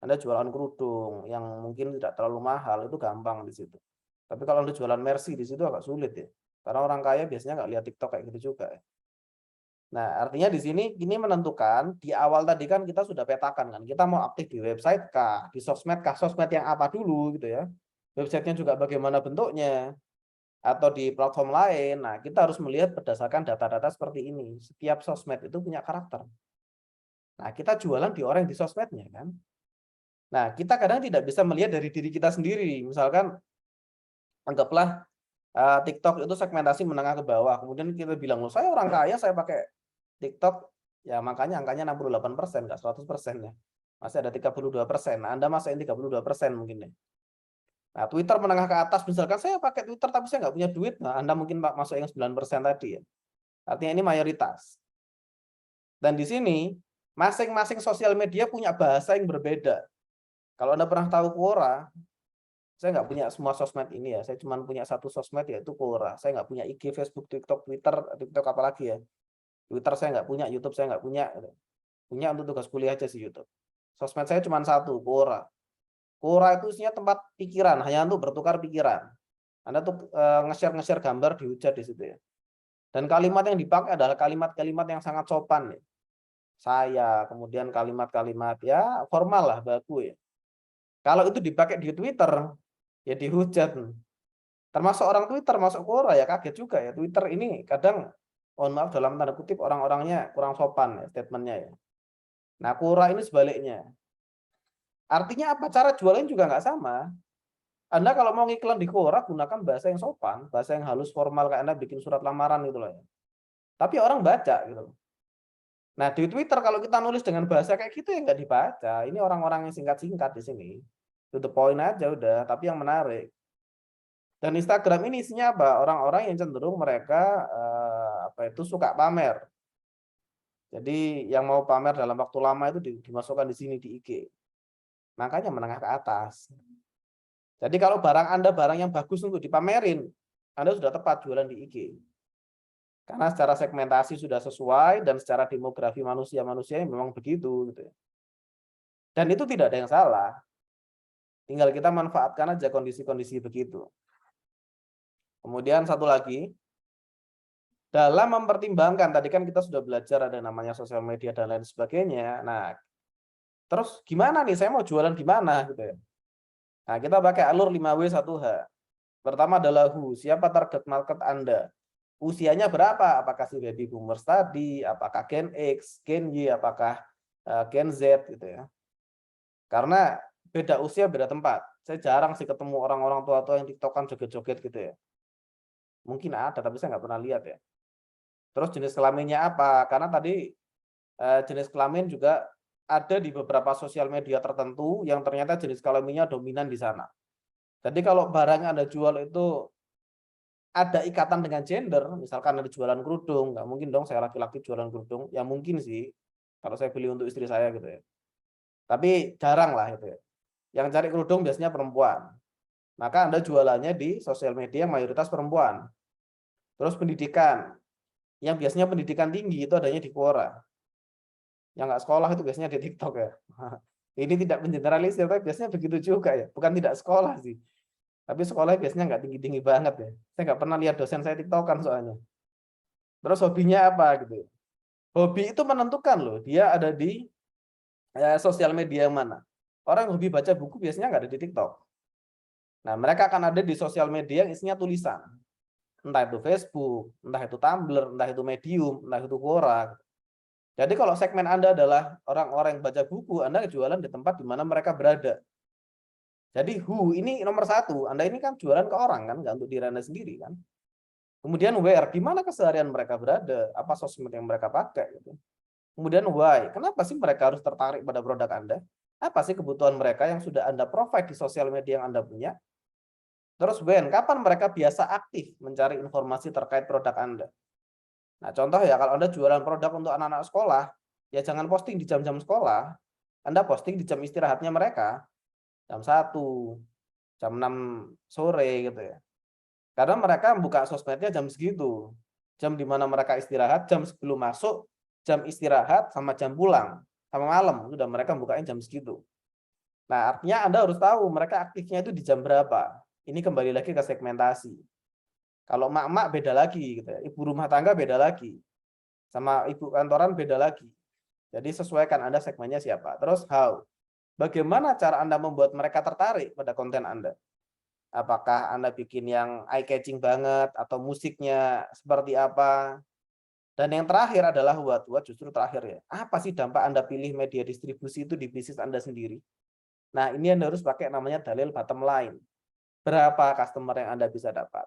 Anda jualan kerudung yang mungkin tidak terlalu mahal, itu gampang di situ. Tapi kalau Anda jualan Mercy di situ agak sulit ya. Karena orang kaya biasanya nggak lihat TikTok kayak gitu juga. Nah, artinya di sini ini menentukan di awal tadi kan kita sudah petakan kan. Kita mau aktif di website kah, di sosmed kah, sosmed yang apa dulu gitu ya. Websitenya juga bagaimana bentuknya, atau di platform lain. Nah, kita harus melihat berdasarkan data-data seperti ini. Setiap sosmed itu punya karakter. Nah, kita jualan di orang di sosmednya kan. Nah, kita kadang tidak bisa melihat dari diri kita sendiri. Misalkan, anggaplah TikTok itu segmentasi menengah ke bawah. Kemudian kita bilang, loh saya orang kaya, saya pakai TikTok. Ya makanya angkanya 68%, nggak 100% ya. Masih ada 32%. Nah, Anda masukin 32% mungkin ya. Nah, Twitter menengah ke atas, misalkan saya pakai Twitter tapi saya nggak punya duit. Nah, Anda mungkin masuk yang 9% tadi ya. Artinya ini mayoritas. Dan di sini, masing-masing sosial media punya bahasa yang berbeda. Kalau Anda pernah tahu Quora, saya nggak punya semua sosmed ini ya. Saya cuma punya satu sosmed yaitu Quora. Saya nggak punya IG, Facebook, TikTok, Twitter apalagi ya. Twitter saya nggak punya, YouTube saya nggak punya. Punya untuk tugas kuliah aja sih YouTube. Sosmed saya cuma satu, Quora. Quora itu isinya tempat pikiran, hanya untuk bertukar pikiran. Anda tuh nge-share gambar dihujat di situ ya. Dan kalimat yang dipakai adalah kalimat-kalimat yang sangat sopan ya. Saya, kemudian kalimat-kalimat ya formal lah, baku ya. Kalau itu dipakai di Twitter, ya dihujat. Termasuk orang Twitter masuk Quora ya kaget juga ya. Twitter ini kadang, mohon maaf dalam tanda kutip, orang-orangnya kurang sopan ya statementnya ya. Nah, Quora ini sebaliknya. Artinya apa? Cara jualnya juga nggak sama. Anda kalau mau ngiklan di Quora, gunakan bahasa yang sopan, bahasa yang halus, formal, kayak Anda bikin surat lamaran gitu loh ya. Tapi orang baca gitu. Nah, di Twitter kalau kita nulis dengan bahasa kayak gitu ya nggak dibaca. Ini orang-orang yang singkat-singkat di sini. To the point aja udah, tapi yang menarik. Dan Instagram ini isinya apa? Orang-orang yang cenderung mereka suka pamer. Jadi yang mau pamer dalam waktu lama itu dimasukkan di sini di IG. Makanya menengah ke atas. Jadi kalau barang Anda barang yang bagus untuk dipamerin, Anda sudah tepat jualan di IG. Karena secara segmentasi sudah sesuai dan secara demografi manusia-manusia memang begitu gitu ya. Dan itu tidak ada yang salah. Tinggal kita manfaatkan aja kondisi-kondisi begitu. Kemudian satu lagi, dalam mempertimbangkan, tadi kan kita sudah belajar ada namanya sosial media dan lain sebagainya. Nah, terus gimana nih saya mau jualan di mana gitu ya. Nah, kita pakai alur 5W1H. Pertama adalah who, siapa target market Anda? Usianya berapa? Apakah si baby boomers tadi? Apakah Gen X, Gen Y, apakah Gen Z gitu ya. Karena beda usia, beda tempat. Saya jarang sih ketemu orang-orang tua-tua yang TikTokan joget-joget gitu ya. Mungkin ada, tapi saya nggak pernah lihat ya. Terus jenis kelaminnya apa? Karena tadi jenis kelamin juga ada di beberapa sosial media tertentu yang ternyata jenis kelaminnya dominan di sana. Jadi kalau barang yang Anda jual itu ada ikatan dengan gender, misalkan ada jualan kerudung, nggak mungkin dong saya laki-laki jualan kerudung. Ya mungkin sih, kalau saya beli untuk istri saya gitu ya. Tapi jarang lah itu ya. Yang cari kerudung biasanya perempuan. Maka Anda jualannya di sosial media mayoritas perempuan. Terus pendidikan. Yang biasanya pendidikan tinggi itu adanya di Quora. Yang nggak sekolah itu biasanya di TikTok ya. Ini tidak mengeneralisir, tapi biasanya begitu juga ya. Bukan tidak sekolah sih. Tapi sekolah biasanya nggak tinggi-tinggi banget ya. Saya nggak pernah lihat dosen saya TikTokan soalnya. Terus hobinya apa gitu. Hobi itu menentukan loh. Dia ada di sosial media yang mana. Orang yang hobi baca buku biasanya nggak ada di TikTok. Nah, mereka akan ada di sosial media yang isinya tulisan. Entah itu Facebook, entah itu Tumblr, entah itu Medium, entah itu Quora. Jadi kalau segmen Anda adalah orang-orang yang baca buku, Anda jualan di tempat di mana mereka berada. Jadi who ini nomor satu. Anda ini kan jualan ke orang kan, nggak untuk diri Anda sendiri kan. Kemudian where, di mana keseharian mereka berada, apa sosmed yang mereka pakai. Gitu. Kemudian why, kenapa sih mereka harus tertarik pada produk Anda? Apa sih kebutuhan mereka yang sudah Anda provide di sosial media yang Anda punya? Terus when, kapan mereka biasa aktif mencari informasi terkait produk Anda? Nah, contoh ya, kalau Anda jualan produk untuk anak-anak sekolah, ya jangan posting di jam-jam sekolah. Anda posting di jam istirahatnya mereka. Jam 1, jam 6 sore gitu ya. Karena mereka buka sosmednya jam segitu. Jam di mana mereka istirahat, jam sebelum masuk, jam istirahat, sama jam pulang. Sama malam, sudah mereka bukanya jam segitu. Nah, artinya Anda harus tahu mereka aktifnya itu di jam berapa. Ini kembali lagi ke segmentasi. Kalau mak-mak beda lagi, gitu ya. Ibu rumah tangga beda lagi. Sama ibu kantoran beda lagi. Jadi sesuaikan Anda segmennya siapa. Terus how? Bagaimana cara Anda membuat mereka tertarik pada konten Anda? Apakah Anda bikin yang eye-catching banget, atau musiknya seperti apa? Dan yang terakhir adalah what justru terakhir ya. Apa sih dampak Anda pilih media distribusi itu di bisnis Anda sendiri? Nah, ini Anda harus pakai namanya dalil bottom line. Berapa customer yang Anda bisa dapat?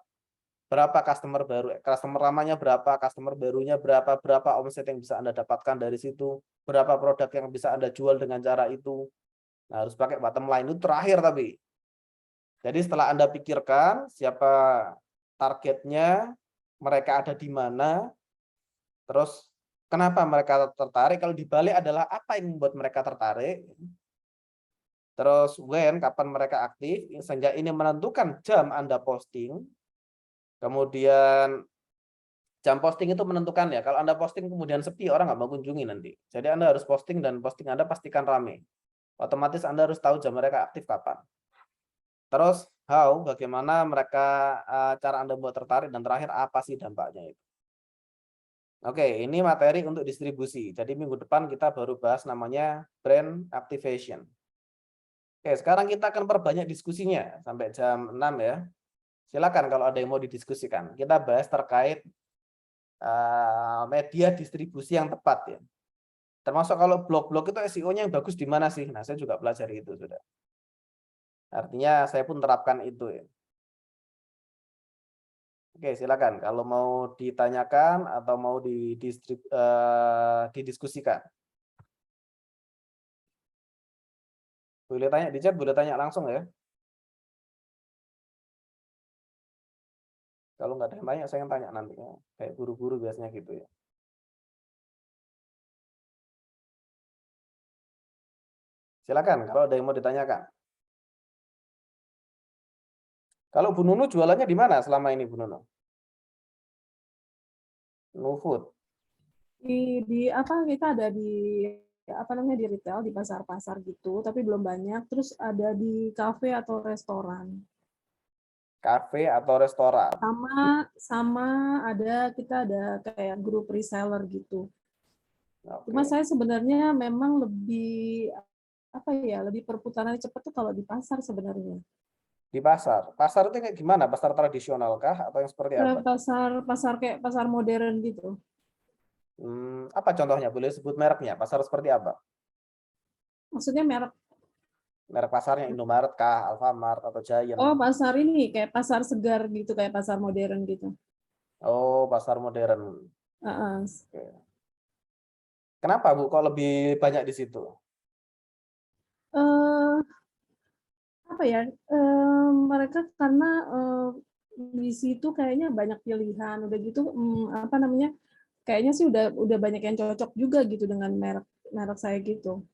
Berapa customer baru, customer lamanya berapa, customer barunya berapa omset yang bisa Anda dapatkan dari situ, berapa produk yang bisa Anda jual dengan cara itu. Nah, harus pakai bottom line itu terakhir tapi. Jadi setelah Anda pikirkan siapa targetnya, mereka ada di mana, terus kenapa mereka tertarik, kalau dibalik adalah apa yang membuat mereka tertarik, terus when, kapan mereka aktif, sehingga ini menentukan jam Anda posting. Kemudian jam posting itu menentukan ya. Kalau Anda posting kemudian sepi, orang nggak mau kunjungi nanti. Jadi Anda harus posting dan posting Anda pastikan rame. Otomatis Anda harus tahu jam mereka aktif kapan. Terus how, bagaimana mereka, cara Anda buat tertarik, dan terakhir apa sih dampaknya itu. Oke, ini materi untuk distribusi. Jadi minggu depan kita baru bahas namanya brand activation. Oke, sekarang kita akan perbanyak diskusinya sampai jam 6 ya. Silakan kalau ada yang mau didiskusikan. Kita bahas terkait media distribusi yang tepat ya. Termasuk kalau blog-blog itu SEO-nya yang bagus di mana sih? Nah, saya juga pelajari itu sudah. Artinya saya pun terapkan itu ya. Oke, silakan kalau mau ditanyakan atau mau didiskusikan. Boleh tanya di chat, boleh tanya langsung ya. Kalau nggak ada yang tanya, saya yang tanya nanti. Kayak guru-guru biasanya gitu ya. Silakan kalau ada yang mau ditanyakan. Kalau Bu Nunu jualannya di mana selama ini, Bu Nunu? Nufood. Di apa, kita ada di apa namanya, di retail, di pasar-pasar gitu, tapi belum banyak. Terus ada di kafe atau restoran. Kafe atau restoran. Sama kita ada kayak grup reseller gitu. Oke. Cuma saya sebenarnya memang lebih lebih perputarannya cepat tuh kalau di pasar sebenarnya. Di pasar. Pasar itu kayak gimana? Pasar tradisional kah atau yang seperti apa? Pasar kayak pasar modern gitu. Apa contohnya? Boleh sebut mereknya? Pasar seperti apa? Maksudnya merek. Merek pasarnya Indomaret kah, Alfamart atau Giant? Oh, pasar ini kayak pasar segar gitu, kayak pasar modern gitu. Oh, pasar modern. Oke. Kenapa, Bu? Kok lebih banyak di situ? Mereka karena di situ kayaknya banyak pilihan, udah gitu kayaknya sih udah banyak yang cocok juga gitu dengan merek saya gitu.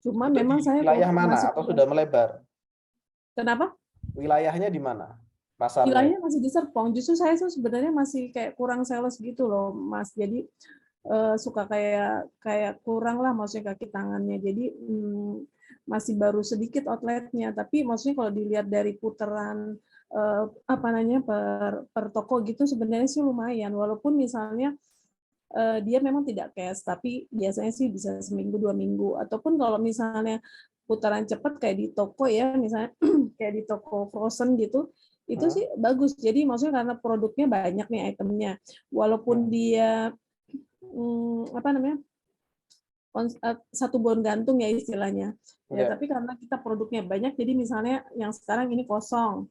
Cuma itu memang saya wilayah mana atau sudah melebar? Kenapa? Wilayahnya di mana? Pasarnya? Wilayahnya masih di Serpong. Justru saya tuh sebenarnya masih kayak kurang sales gitu loh, Mas. Jadi suka kayak kurang lah, maksudnya kaki tangannya. Jadi masih baru sedikit outletnya. Tapi maksudnya kalau dilihat dari putaran per toko gitu sebenarnya sih lumayan. Walaupun misalnya dia memang tidak cash, tapi biasanya sih bisa seminggu 2 minggu. Ataupun kalau misalnya putaran cepat kayak di toko ya, misalnya kayak di toko frozen gitu, itu sih bagus. Jadi maksudnya karena produknya banyak nih itemnya, walaupun dia satu bon gantung ya istilahnya. Ya, tapi karena kita produknya banyak, jadi misalnya yang sekarang ini kosong,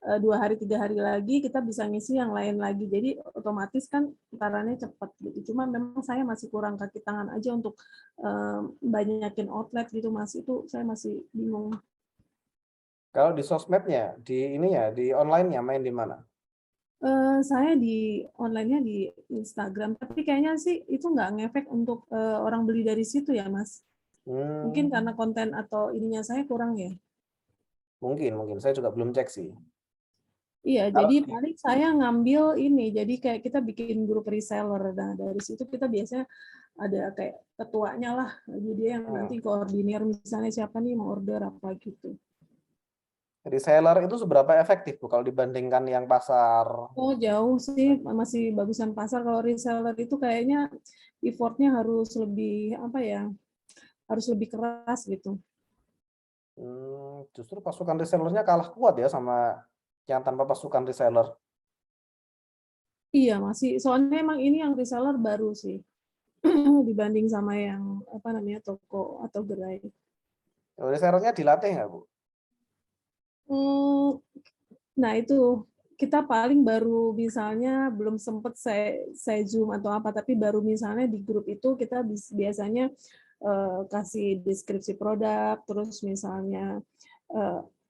2 hari 3 hari lagi kita bisa ngisi yang lain lagi. Jadi otomatis kan putarannya cepat gitu. Cuma memang saya masih kurang kaki tangan aja untuk banyakin outlet gitu, Mas. Itu saya masih bingung. Kalau di sosmednya, di online-nya main di mana? Saya di online-nya di Instagram, tapi kayaknya sih itu nggak ngefek untuk orang beli dari situ ya, Mas. Mungkin karena konten atau ininya saya kurang ya. Mungkin. Saya juga belum cek sih. Iya, jadi paling saya ngambil ini, jadi kayak kita bikin grup reseller. Nah, dari situ kita biasanya ada kayak ketuanya lah, jadi dia yang nanti koordinir misalnya siapa nih mau order apa gitu. Reseller itu seberapa efektif Bu kalau dibandingkan yang pasar? Oh, jauh sih, masih bagusan pasar. Kalau reseller itu kayaknya effort-nya harus lebih harus lebih keras gitu. Justru pasukan resellernya kalah kuat ya sama yang tanpa pasukan reseller. Iya, masih. Soalnya emang ini yang reseller baru sih dibanding sama yang toko atau gerai. Resellernya dilatih nggak Bu? Nah itu kita paling baru misalnya belum sempat saya zoom atau apa, tapi baru misalnya di grup itu kita biasanya kasih deskripsi produk, terus misalnya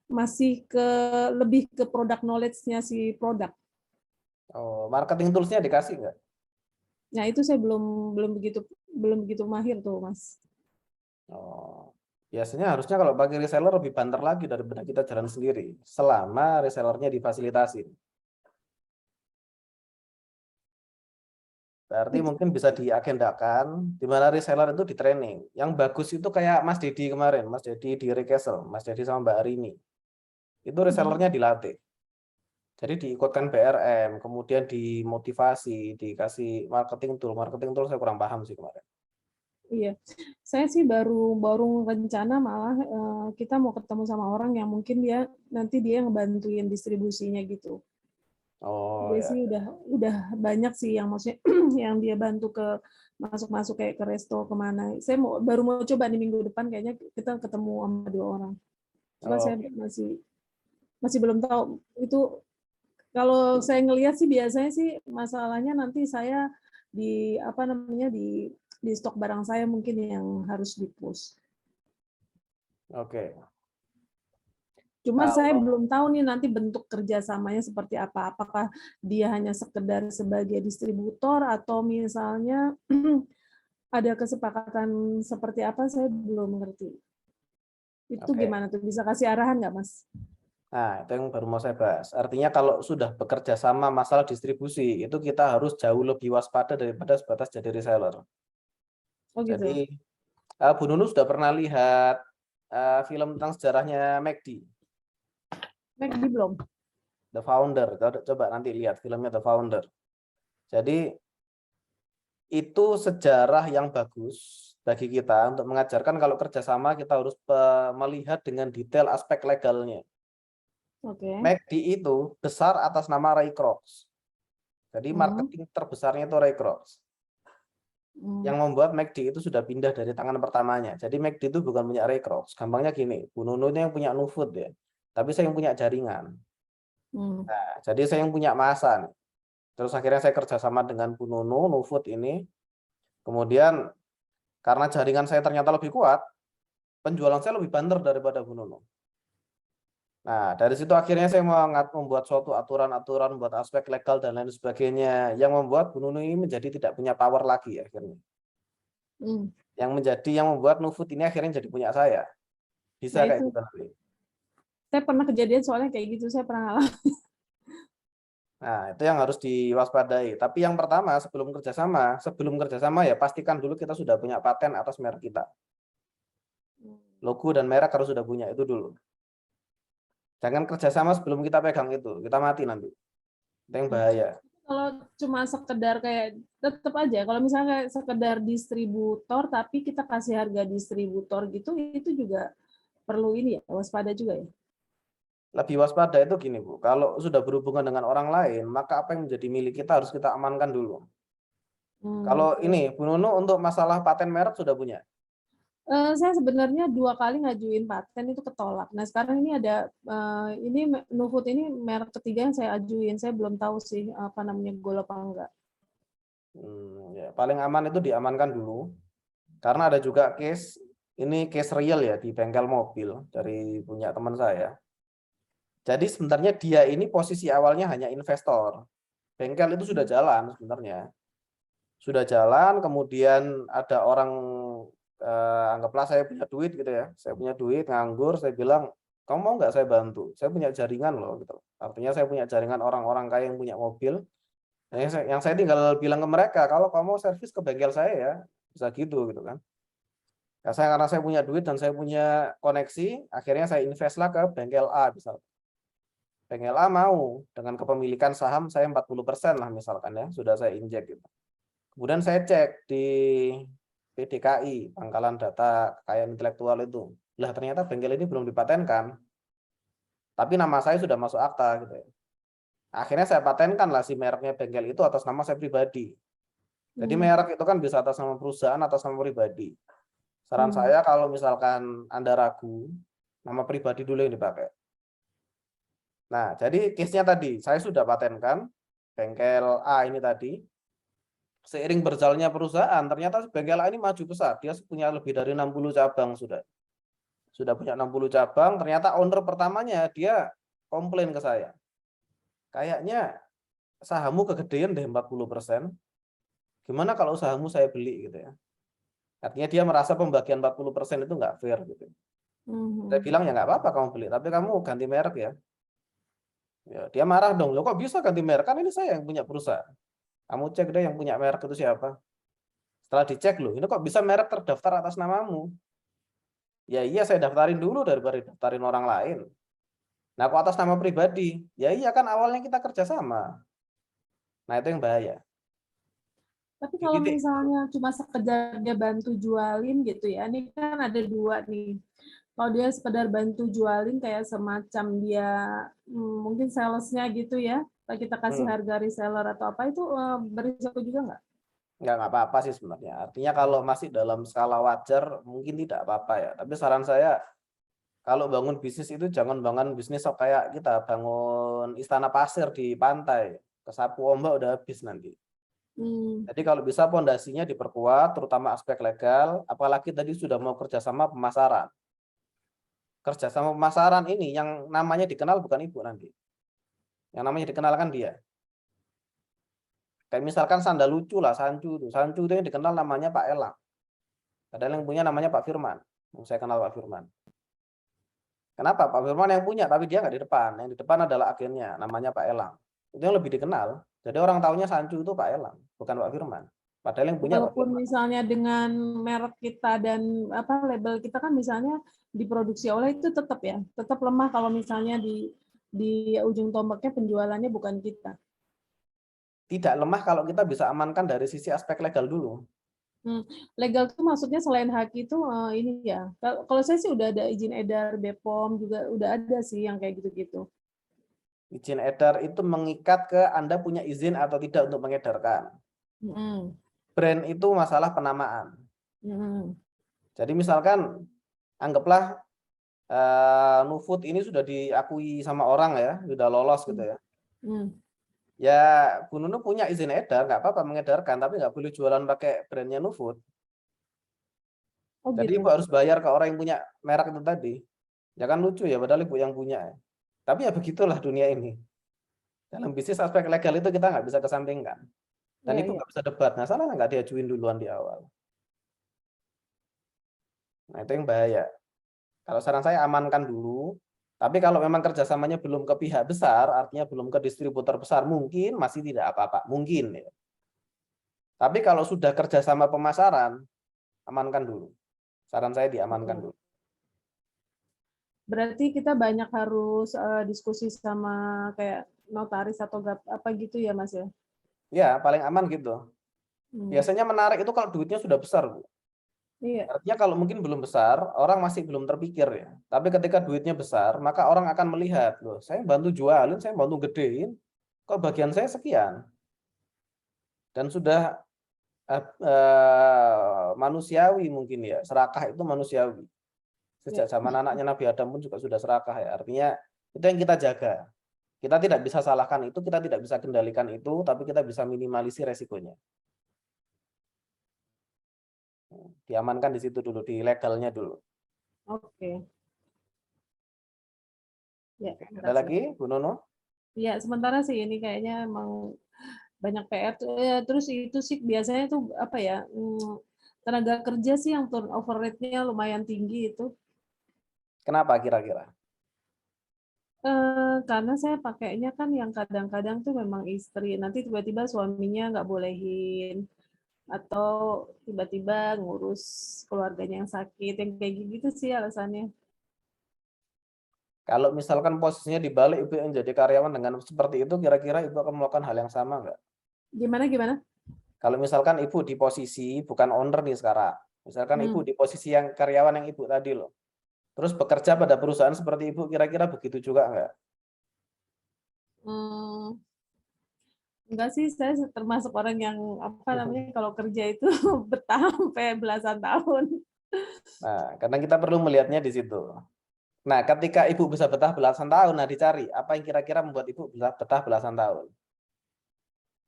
masih lebih ke produk knowledge-nya si produk. Oh, marketing tools-nya dikasih nggak? Nah itu saya belum begitu mahir tuh, Mas. Oh, biasanya harusnya kalau pakai reseller lebih banter lagi daripada kita jalan sendiri, selama resellernya difasilitasi. Berarti mungkin bisa diagendakan di mana reseller itu di training. Yang bagus itu kayak Mas Dedi kemarin, Mas Dedi di Recastle, Mas Dedi sama Mbak Arini. Itu resellernya dilatih. Jadi diikutkan BRM, kemudian dimotivasi, dikasih marketing tool. Marketing tool saya kurang paham sih kemarin. Iya, saya sih baru rencana malah kita mau ketemu sama orang yang mungkin nanti dia ngebantuin distribusinya gitu. Oh, Dia ya. sih udah banyak sih yang maksudnya yang dia bantu ke masuk kayak ke resto kemana. Saya baru mau coba nih minggu depan kayaknya kita ketemu sama 2 orang. Cuma saya masih belum tahu itu. Kalau saya ngelihat sih biasanya sih masalahnya nanti saya di di stok barang saya mungkin yang harus di-push. Oke. Cuma saya belum tahu nih nanti bentuk kerjasamanya seperti apa. Apakah dia hanya sekedar sebagai distributor atau misalnya ada kesepakatan seperti apa, saya belum mengerti. Itu gimana tuh? Bisa kasih arahan nggak, Mas? Nah, itu yang baru mau saya bahas. Artinya kalau sudah bekerja sama masalah distribusi, itu kita harus jauh lebih waspada daripada sebatas jadi reseller. Oh gitu. Jadi, Bu Nunu sudah pernah lihat film tentang sejarahnya McD? McD belum. The Founder. Coba nanti lihat filmnya The Founder. Jadi, itu sejarah yang bagus bagi kita untuk mengajarkan kalau kerjasama kita harus melihat dengan detail aspek legalnya. McD itu besar atas nama Ray Kroc. Jadi marketing terbesarnya itu Ray Kroc. Yang membuat McD itu sudah pindah dari tangan pertamanya. Jadi McD itu bukan punya Ray Kroc. Gampangnya gini, Bu Nunu ini yang punya Nufood ya. Tapi saya yang punya jaringan. Nah, jadi saya yang punya masa nih. Terus akhirnya saya kerjasama dengan Bu Nunu, Nufood ini. Kemudian karena jaringan saya ternyata lebih kuat, penjualan saya lebih banter daripada Bu Nunu. Nah, dari situ akhirnya saya membuat suatu aturan-aturan, buat aspek legal dan lain sebagainya, yang membuat Bu Nunu ini menjadi tidak punya power lagi akhirnya. Yang membuat Nufood ini akhirnya jadi punya saya. Bisa kayak gitu nanti. Saya pernah kejadian soalnya kayak gitu, saya pernah ngalamin. Nah, itu yang harus diwaspadai. Tapi yang pertama, sebelum kerjasama ya pastikan dulu kita sudah punya paten atas merek kita. Logo dan merek harus sudah punya, itu dulu. Jangan kerjasama sebelum kita pegang itu, kita mati nanti. Itu yang bahaya. Kalau cuma sekedar kayak tetap aja kalau misalnya kayak sekedar distributor tapi kita kasih harga distributor gitu, itu juga perlu ini ya, waspada juga ya. Lebih waspada itu gini Bu, kalau sudah berhubungan dengan orang lain, maka apa yang menjadi milik kita harus kita amankan dulu. Kalau ini Bu Nunu untuk masalah paten merek sudah punya? Saya sebenarnya 2 kali ngajuin paten itu ketolak. Nah sekarang ini ada ini Nufood ini merek ketiga yang saya ajuin. Saya belum tahu sih apa namanya goal apa enggak. Ya, paling aman itu diamankan dulu. Karena ada juga case, ini case real ya di bengkel mobil dari punya teman saya. Jadi sebenarnya dia ini posisi awalnya hanya investor. Bengkel itu sudah jalan sebenarnya. Sudah jalan, kemudian ada orang anggaplah saya punya duit gitu ya. Saya punya duit, nganggur, saya bilang, "Kamu mau nggak saya bantu? Saya punya jaringan loh," gitu. Artinya saya punya jaringan orang-orang kaya yang punya mobil. Nah, yang saya tinggal bilang ke mereka, "Kalau kamu mau servis ke bengkel saya ya." Bisa gitu kan. Ya, karena saya punya duit dan saya punya koneksi, akhirnya saya invest lah ke bengkel A misalnya. Bengkel A mau dengan kepemilikan saham saya 40% lah misalkan ya, sudah saya injek gitu. Kemudian saya cek di PDKI, Pangkalan Data Kekayaan Intelektual itu. Lah ternyata bengkel ini belum dipatenkan. Tapi nama saya sudah masuk akta gitu ya. Akhirnya saya patenkan lah si mereknya bengkel itu atas nama saya pribadi. Jadi merek itu kan bisa atas nama perusahaan, atas nama pribadi. Saran saya kalau misalkan Anda ragu, nama pribadi dulu yang dipakai. Nah, jadi case-nya tadi, saya sudah patenkan bengkel A ini tadi. Seiring berjalannya perusahaan, ternyata bengkel A ini maju pesat. Dia punya lebih dari 60 cabang sudah. Sudah punya 60 cabang, ternyata owner pertamanya dia komplain ke saya. Kayaknya sahammu kegedean deh 40%. Gimana kalau sahammu saya beli gitu ya. Artinya dia merasa pembagian 40% itu nggak fair gitu. Saya bilang ya nggak apa-apa kamu beli, tapi kamu ganti merek ya. Ya, dia marah dong, loh kok bisa ganti merek? Kan ini saya yang punya perusahaan. Kamu cek deh yang punya merek itu siapa. Setelah dicek loh, ini kok bisa merek terdaftar atas namamu? Ya iya saya daftarin dulu daripada daftarin orang lain. Nah kok atas nama pribadi? Ya iya kan awalnya kita kerjasama. Nah itu yang bahaya. Tapi kalau misalnya cuma sekedar dia bantu jualin gitu ya, ini kan ada 2 nih. Kalau dia sekedar bantu jualin kayak semacam dia mungkin salesnya gitu ya, kita kasih harga reseller atau apa itu berisiko juga nggak? Nggak apa-apa sih sebenarnya. Artinya kalau masih dalam skala wajar mungkin tidak apa-apa ya. Tapi saran saya kalau bangun bisnis itu jangan bangun bisnis kayak kita bangun istana pasir di pantai. Kesapu ombak udah habis nanti. Jadi kalau bisa pondasinya diperkuat, terutama aspek legal, apalagi tadi sudah mau kerjasama pemasaran. Kerjasama pemasaran ini yang namanya dikenal bukan ibu nanti. Yang namanya dikenalkan dia. Kayak misalkan sandal lucu lah, Sancu itu. Sancu itu yang dikenal namanya Pak Elang. Padahal yang punya namanya Pak Firman. Saya kenal Pak Firman. Kenapa? Pak Firman yang punya, tapi dia nggak di depan. Yang di depan adalah agennya, namanya Pak Elang. Itu yang lebih dikenal. Jadi orang taunya Sancu itu Pak Elang, bukan Pak Firman. Padahal yang punya walaupun misalnya dengan merek kita dan apa label kita kan misalnya diproduksi oleh itu tetap ya, tetap lemah kalau misalnya di ujung tombaknya penjualannya bukan kita. Tidak lemah kalau kita bisa amankan dari sisi aspek legal dulu. Legal itu maksudnya selain hak itu ini ya. Kalau saya sih udah ada izin edar BPOM juga udah ada sih yang kayak gitu-gitu. Izin edar itu mengikat ke Anda punya izin atau tidak untuk mengedarkan. Brand itu masalah penamaan. Jadi misalkan anggaplah Nufood ini sudah diakui sama orang ya, sudah lolos gitu ya. Ya Bu Nunu punya izin edar, nggak apa-apa mengedarkan, tapi nggak boleh jualan pakai brandnya Nufood. Jadi Ibu harus bayar ke orang yang punya merek itu tadi. Ya kan lucu ya, padahal Ibu yang punya. Tapi ya begitulah dunia ini. Dalam bisnis aspek legal itu kita nggak bisa kesampingkan. Dan Ibu nggak bisa debat. Nah salah nggak diajuin duluan di awal. Nah itu yang bahaya. Kalau saran saya amankan dulu. Tapi kalau memang kerjasamanya belum ke pihak besar, artinya belum ke distributor besar, mungkin masih tidak apa-apa, mungkin ya. Tapi kalau sudah kerjasama pemasaran, amankan dulu. Saran saya diamankan dulu. Berarti kita banyak harus diskusi sama kayak notaris atau apa gitu ya, Mas ya? Ya, paling aman gitu. Biasanya menarik itu kalau duitnya sudah besar, Bu. Iya. Artinya kalau mungkin belum besar, orang masih belum terpikir ya. Tapi ketika duitnya besar, maka orang akan melihat, loh, saya bantu jualin, saya bantu gedein, kok bagian saya sekian. Dan sudah manusiawi mungkin ya, serakah itu manusiawi. Sejak zaman anaknya Nabi Adam pun juga sudah serakah ya. Artinya itu yang kita jaga. Kita tidak bisa salahkan itu, kita tidak bisa kendalikan itu, tapi kita bisa minimalisir resikonya. Diamankan di situ dulu, di legalnya dulu. Oke. Ya, Ada lagi, Bu Nono? Ya, sementara sih ini kayaknya emang banyak PR. Terus itu sih biasanya tuh apa ya, tenaga kerja sih yang turnover rate-nya lumayan tinggi itu. Kenapa kira-kira? Karena saya pakainya kan yang kadang-kadang tuh memang istri, nanti tiba-tiba suaminya nggak bolehin, atau tiba-tiba ngurus keluarganya yang sakit, yang kayak gitu sih alasannya. Kalau misalkan posisinya dibalik, Ibu yang jadi karyawan dengan seperti itu, kira-kira Ibu akan melakukan hal yang sama nggak? Gimana? Kalau misalkan Ibu di posisi, bukan owner nih sekarang, misalkan Ibu di posisi yang karyawan yang Ibu tadi loh, terus bekerja pada perusahaan seperti Ibu, kira-kira begitu juga nggak? Enggak sih, saya termasuk orang yang apa namanya kalau kerja itu betah sampai belasan tahun. Nah, karena kita perlu melihatnya di situ. Nah, ketika Ibu bisa betah belasan tahun, nah dicari apa yang kira-kira membuat Ibu bisa betah belasan tahun.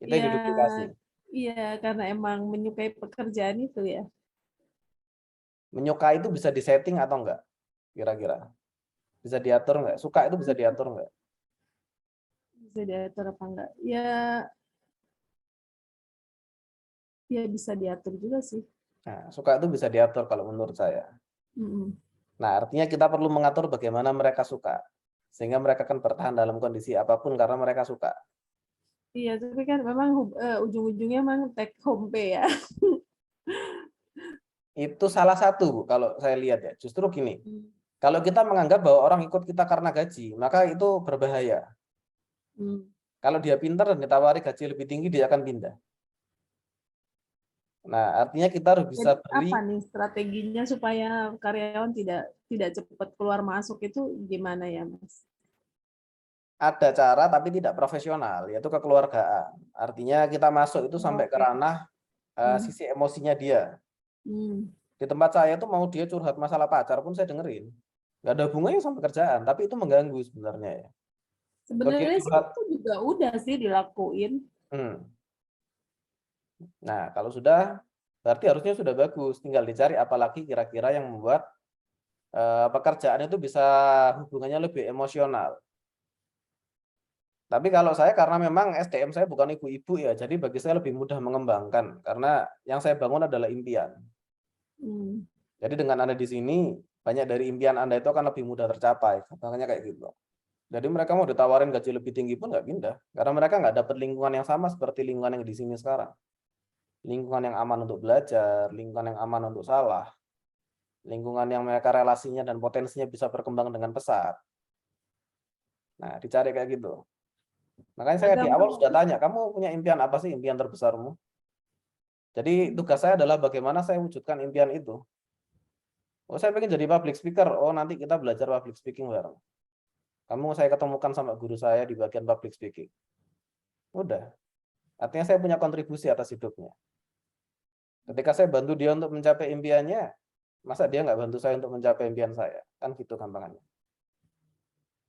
Itu yang Iya, diduplikasi. iya karena emang menyukai pekerjaan itu ya. Menyukai itu bisa disetting atau enggak? Kira-kira. Bisa diatur enggak? Suka itu bisa diatur enggak? Bisa diatur apa enggak? Ya bisa diatur juga sih. Nah, suka itu bisa diatur kalau menurut saya. Nah, artinya kita perlu mengatur bagaimana mereka suka. Sehingga mereka akan bertahan dalam kondisi apapun karena mereka suka. Iya, tapi kan memang ujung-ujungnya memang take home pay ya. Itu salah satu, Bu, kalau saya lihat ya. Justru gini, kalau kita menganggap bahwa orang ikut kita karena gaji, maka itu berbahaya. Kalau dia pintar dan ditawari gaji lebih tinggi, dia akan pindah. Nah, artinya kita harus bisa Jadi beri. apa nih strateginya supaya karyawan tidak cepat keluar masuk itu gimana ya, Mas? Ada cara tapi tidak profesional, yaitu kekeluargaan. Artinya kita masuk itu sampai ke ranah sisi emosinya dia. Di tempat saya itu mau dia curhat masalah pacar pun saya dengerin. Nggak ada hubungannya sama kerjaan, tapi itu mengganggu sebenarnya ya. Sebenarnya sih itu juga udah sih dilakuin. Nah, kalau sudah, berarti harusnya sudah bagus. Tinggal dicari apalagi kira-kira yang membuat pekerjaan itu bisa hubungannya lebih emosional. Tapi kalau saya karena memang SDM saya bukan ibu-ibu ya, jadi bagi saya lebih mudah mengembangkan karena yang saya bangun adalah impian. Jadi dengan Anda di sini, banyak dari impian Anda itu akan lebih mudah tercapai. Makanya kayak gitu. Jadi mereka mau ditawarin gaji lebih tinggi pun nggak pindah, karena mereka nggak dapat lingkungan yang sama seperti lingkungan yang di sini sekarang. Lingkungan yang aman untuk belajar, lingkungan yang aman untuk salah, lingkungan yang mereka relasinya dan potensinya bisa berkembang dengan pesat. Nah, dicari kayak gitu. Makanya saya di awal sudah tanya, kamu punya impian apa sih, impian terbesarmu? Jadi tugas saya adalah bagaimana saya wujudkan impian itu. Oh, saya pengen jadi public speaker. Oh, nanti kita belajar public speaking bareng. Kamu saya ketemukan sama guru saya di bagian public speaking. Udah. Artinya saya punya kontribusi atas hidupnya. Ketika saya bantu dia untuk mencapai impiannya, masa dia nggak bantu saya untuk mencapai impian saya? Kan gitu gampangannya.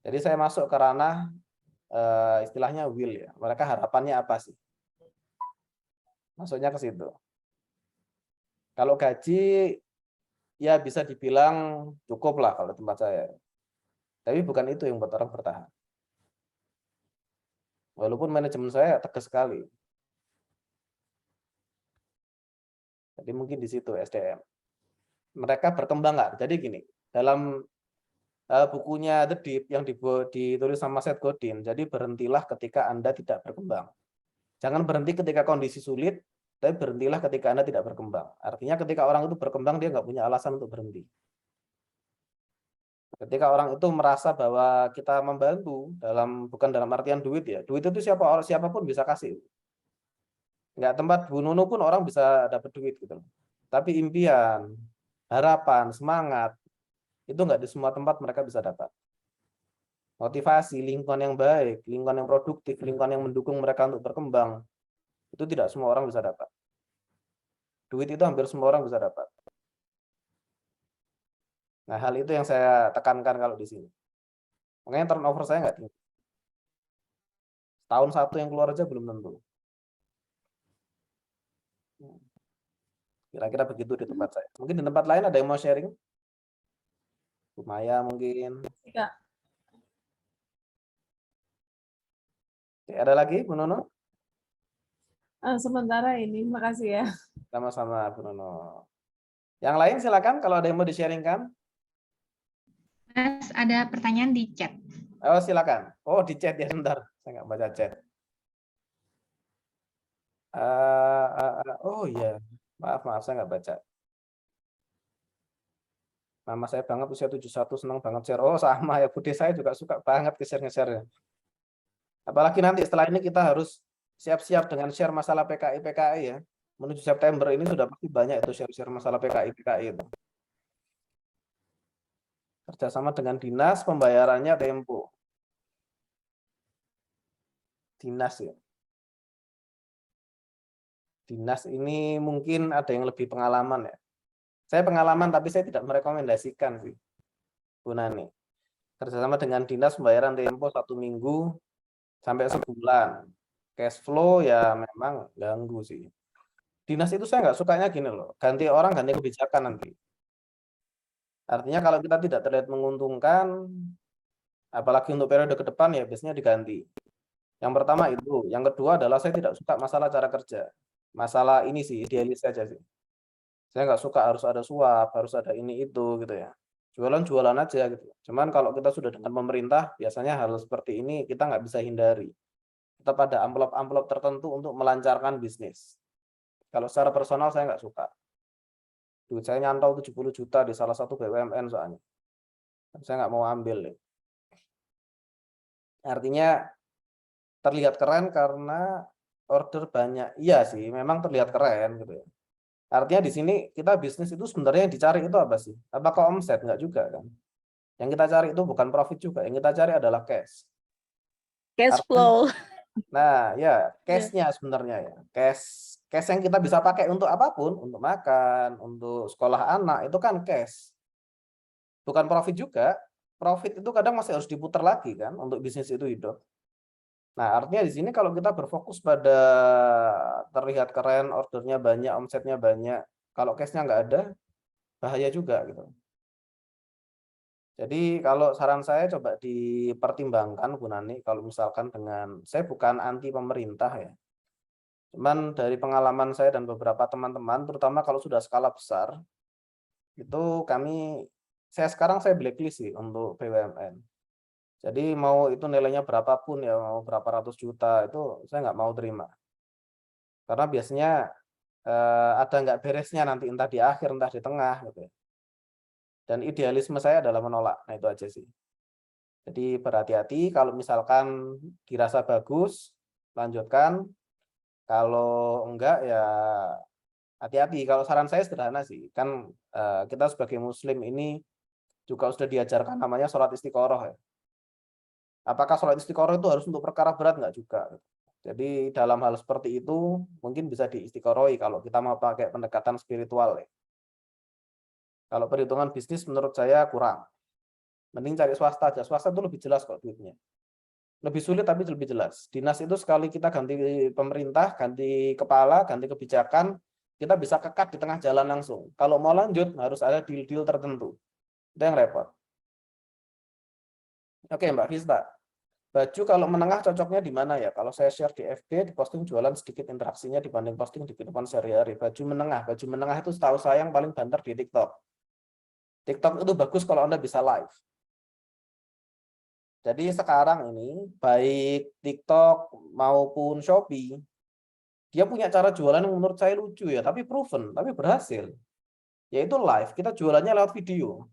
Jadi saya masuk ke ranah istilahnya will ya. Mereka harapannya apa sih? Masuknya ke situ. Kalau gaji ya bisa dibilang cukup lah kalau tempat saya. Tapi bukan itu yang buat orang bertahan. Walaupun manajemen saya tegas sekali. Jadi mungkin di situ SDM. Mereka berkembang nggak? Jadi gini, dalam bukunya The Deep yang ditulis sama Seth Godin. Jadi berhentilah ketika Anda tidak berkembang. Jangan berhenti ketika kondisi sulit, tapi berhentilah ketika Anda tidak berkembang. Artinya ketika orang itu berkembang, dia nggak punya alasan untuk berhenti. Ketika orang itu merasa bahwa kita membantu bukan dalam artian duit ya. Duit itu siapapun bisa kasih. Nggak tempat Bu Nunu pun orang bisa dapat duit gitu. Tapi impian, harapan, semangat itu nggak di semua tempat mereka bisa dapat. Motivasi, lingkungan yang baik, lingkungan yang produktif, lingkungan yang mendukung mereka untuk berkembang, itu tidak semua orang bisa dapat. Duit itu hampir semua orang bisa dapat. Nah, hal itu yang saya tekankan kalau di sini. Makanya turnover saya nggak tinggi. Tahun satu yang keluar aja belum tentu. Kira-kira begitu di tempat saya. Mungkin di tempat lain ada yang mau sharing? Bu Maya mungkin. Kak. Oke, ada lagi Bu Nono? Sementara ini, makasih ya. Sama-sama Bu Nono. Yang lain silakan kalau ada yang mau di-sharingkan. Mas, ada pertanyaan di chat. Oh, silakan. Oh, di chat ya, sebentar. Saya nggak baca chat. Oh iya, maaf saya nggak baca. Nama saya banget usia 71 senang banget share. Oh sama ya, Bude saya juga suka banget ke share-share. Apalagi nanti setelah ini kita harus siap-siap dengan share masalah PKI ya. Menuju September ini sudah pasti banyak itu share-share masalah PKI itu. Kerjasama dengan dinas, pembayarannya Tempo. Dinas ya. Dinas ini mungkin ada yang lebih pengalaman ya. Saya pengalaman tapi saya tidak merekomendasikan sih, Bu Nani. Kerjasama dengan dinas pembayaran Tempo 1 minggu sampai sebulan. Cash flow ya memang ganggu sih. Dinas itu saya nggak sukanya gini loh, ganti orang ganti kebijakan nanti. Artinya kalau kita tidak terlihat menguntungkan, apalagi untuk periode ke depan ya biasanya diganti. Yang pertama itu. Yang kedua adalah saya tidak suka masalah cara kerja. Masalah ini sih, idealis saja sih. Saya nggak suka harus ada suap, harus ada ini itu gitu ya. Jualan aja gitu. Cuman kalau kita sudah dengan pemerintah, biasanya hal seperti ini kita nggak bisa hindari. Tetap ada amplop-amplop tertentu untuk melancarkan bisnis. Kalau secara personal saya nggak suka. Duit saya nyantol 70 juta di salah satu BUMN soalnya. Saya nggak mau ambil. Artinya terlihat keren karena order banyak. Iya sih, memang terlihat keren gitu ya. Artinya di sini kita bisnis itu sebenarnya yang dicari itu apa sih? Apakah omset? Enggak juga kan. Yang kita cari itu bukan profit juga. Yang kita cari adalah cash. Cash flow. Nah, ya cash-nya sebenarnya ya. Cash yang kita bisa pakai untuk apapun, untuk makan, untuk sekolah anak, itu kan cash. Bukan profit juga. Profit itu kadang masih harus diputar lagi kan untuk bisnis itu hidup. Nah, artinya di sini kalau kita berfokus pada terlihat keren, ordernya banyak, omsetnya banyak, kalau cash-nya nggak ada, bahaya juga gitu. Jadi kalau saran saya coba dipertimbangkan Bu Nani, kalau misalkan dengan, saya bukan anti pemerintah ya. Cuman dari pengalaman saya dan beberapa teman-teman, terutama kalau sudah skala besar, itu saya sekarang blacklist sih untuk BUMN. Jadi mau itu nilainya berapapun ya, mau berapa ratus juta, itu saya nggak mau terima. Karena biasanya ada nggak beresnya nanti, entah di akhir, entah di tengah gitu ya. Dan idealisme saya adalah menolak, nah itu aja sih. Jadi berhati-hati, kalau misalkan dirasa bagus, lanjutkan. Kalau enggak ya hati-hati. Kalau saran saya sederhana sih, kan kita sebagai muslim ini juga sudah diajarkan namanya sholat istiqoroh ya. Apakah sholat istiqoroh itu harus untuk perkara berat? Enggak juga. Jadi dalam hal seperti itu mungkin bisa diistiqorohi kalau kita mau pakai pendekatan spiritual ya. Kalau perhitungan bisnis menurut saya kurang. Mending cari swasta aja. Swasta itu lebih jelas kok duitnya. Lebih sulit tapi lebih jelas. Dinas itu sekali kita ganti pemerintah, ganti kepala, ganti kebijakan, kita bisa kekat di tengah jalan langsung. Kalau mau lanjut harus ada deal-deal tertentu. Itu yang repot. Oke Mbak Fisba. Baju kalau menengah cocoknya di mana ya? Kalau saya share di FB, di posting jualan sedikit interaksinya dibanding posting di kehidupan sehari-hari. Baju menengah itu setahu saya yang paling banter di TikTok. TikTok itu bagus kalau Anda bisa live. Jadi sekarang ini baik TikTok maupun Shopee, dia punya cara jualan yang menurut saya lucu ya, tapi proven, tapi berhasil. Yaitu live, kita jualannya lewat video.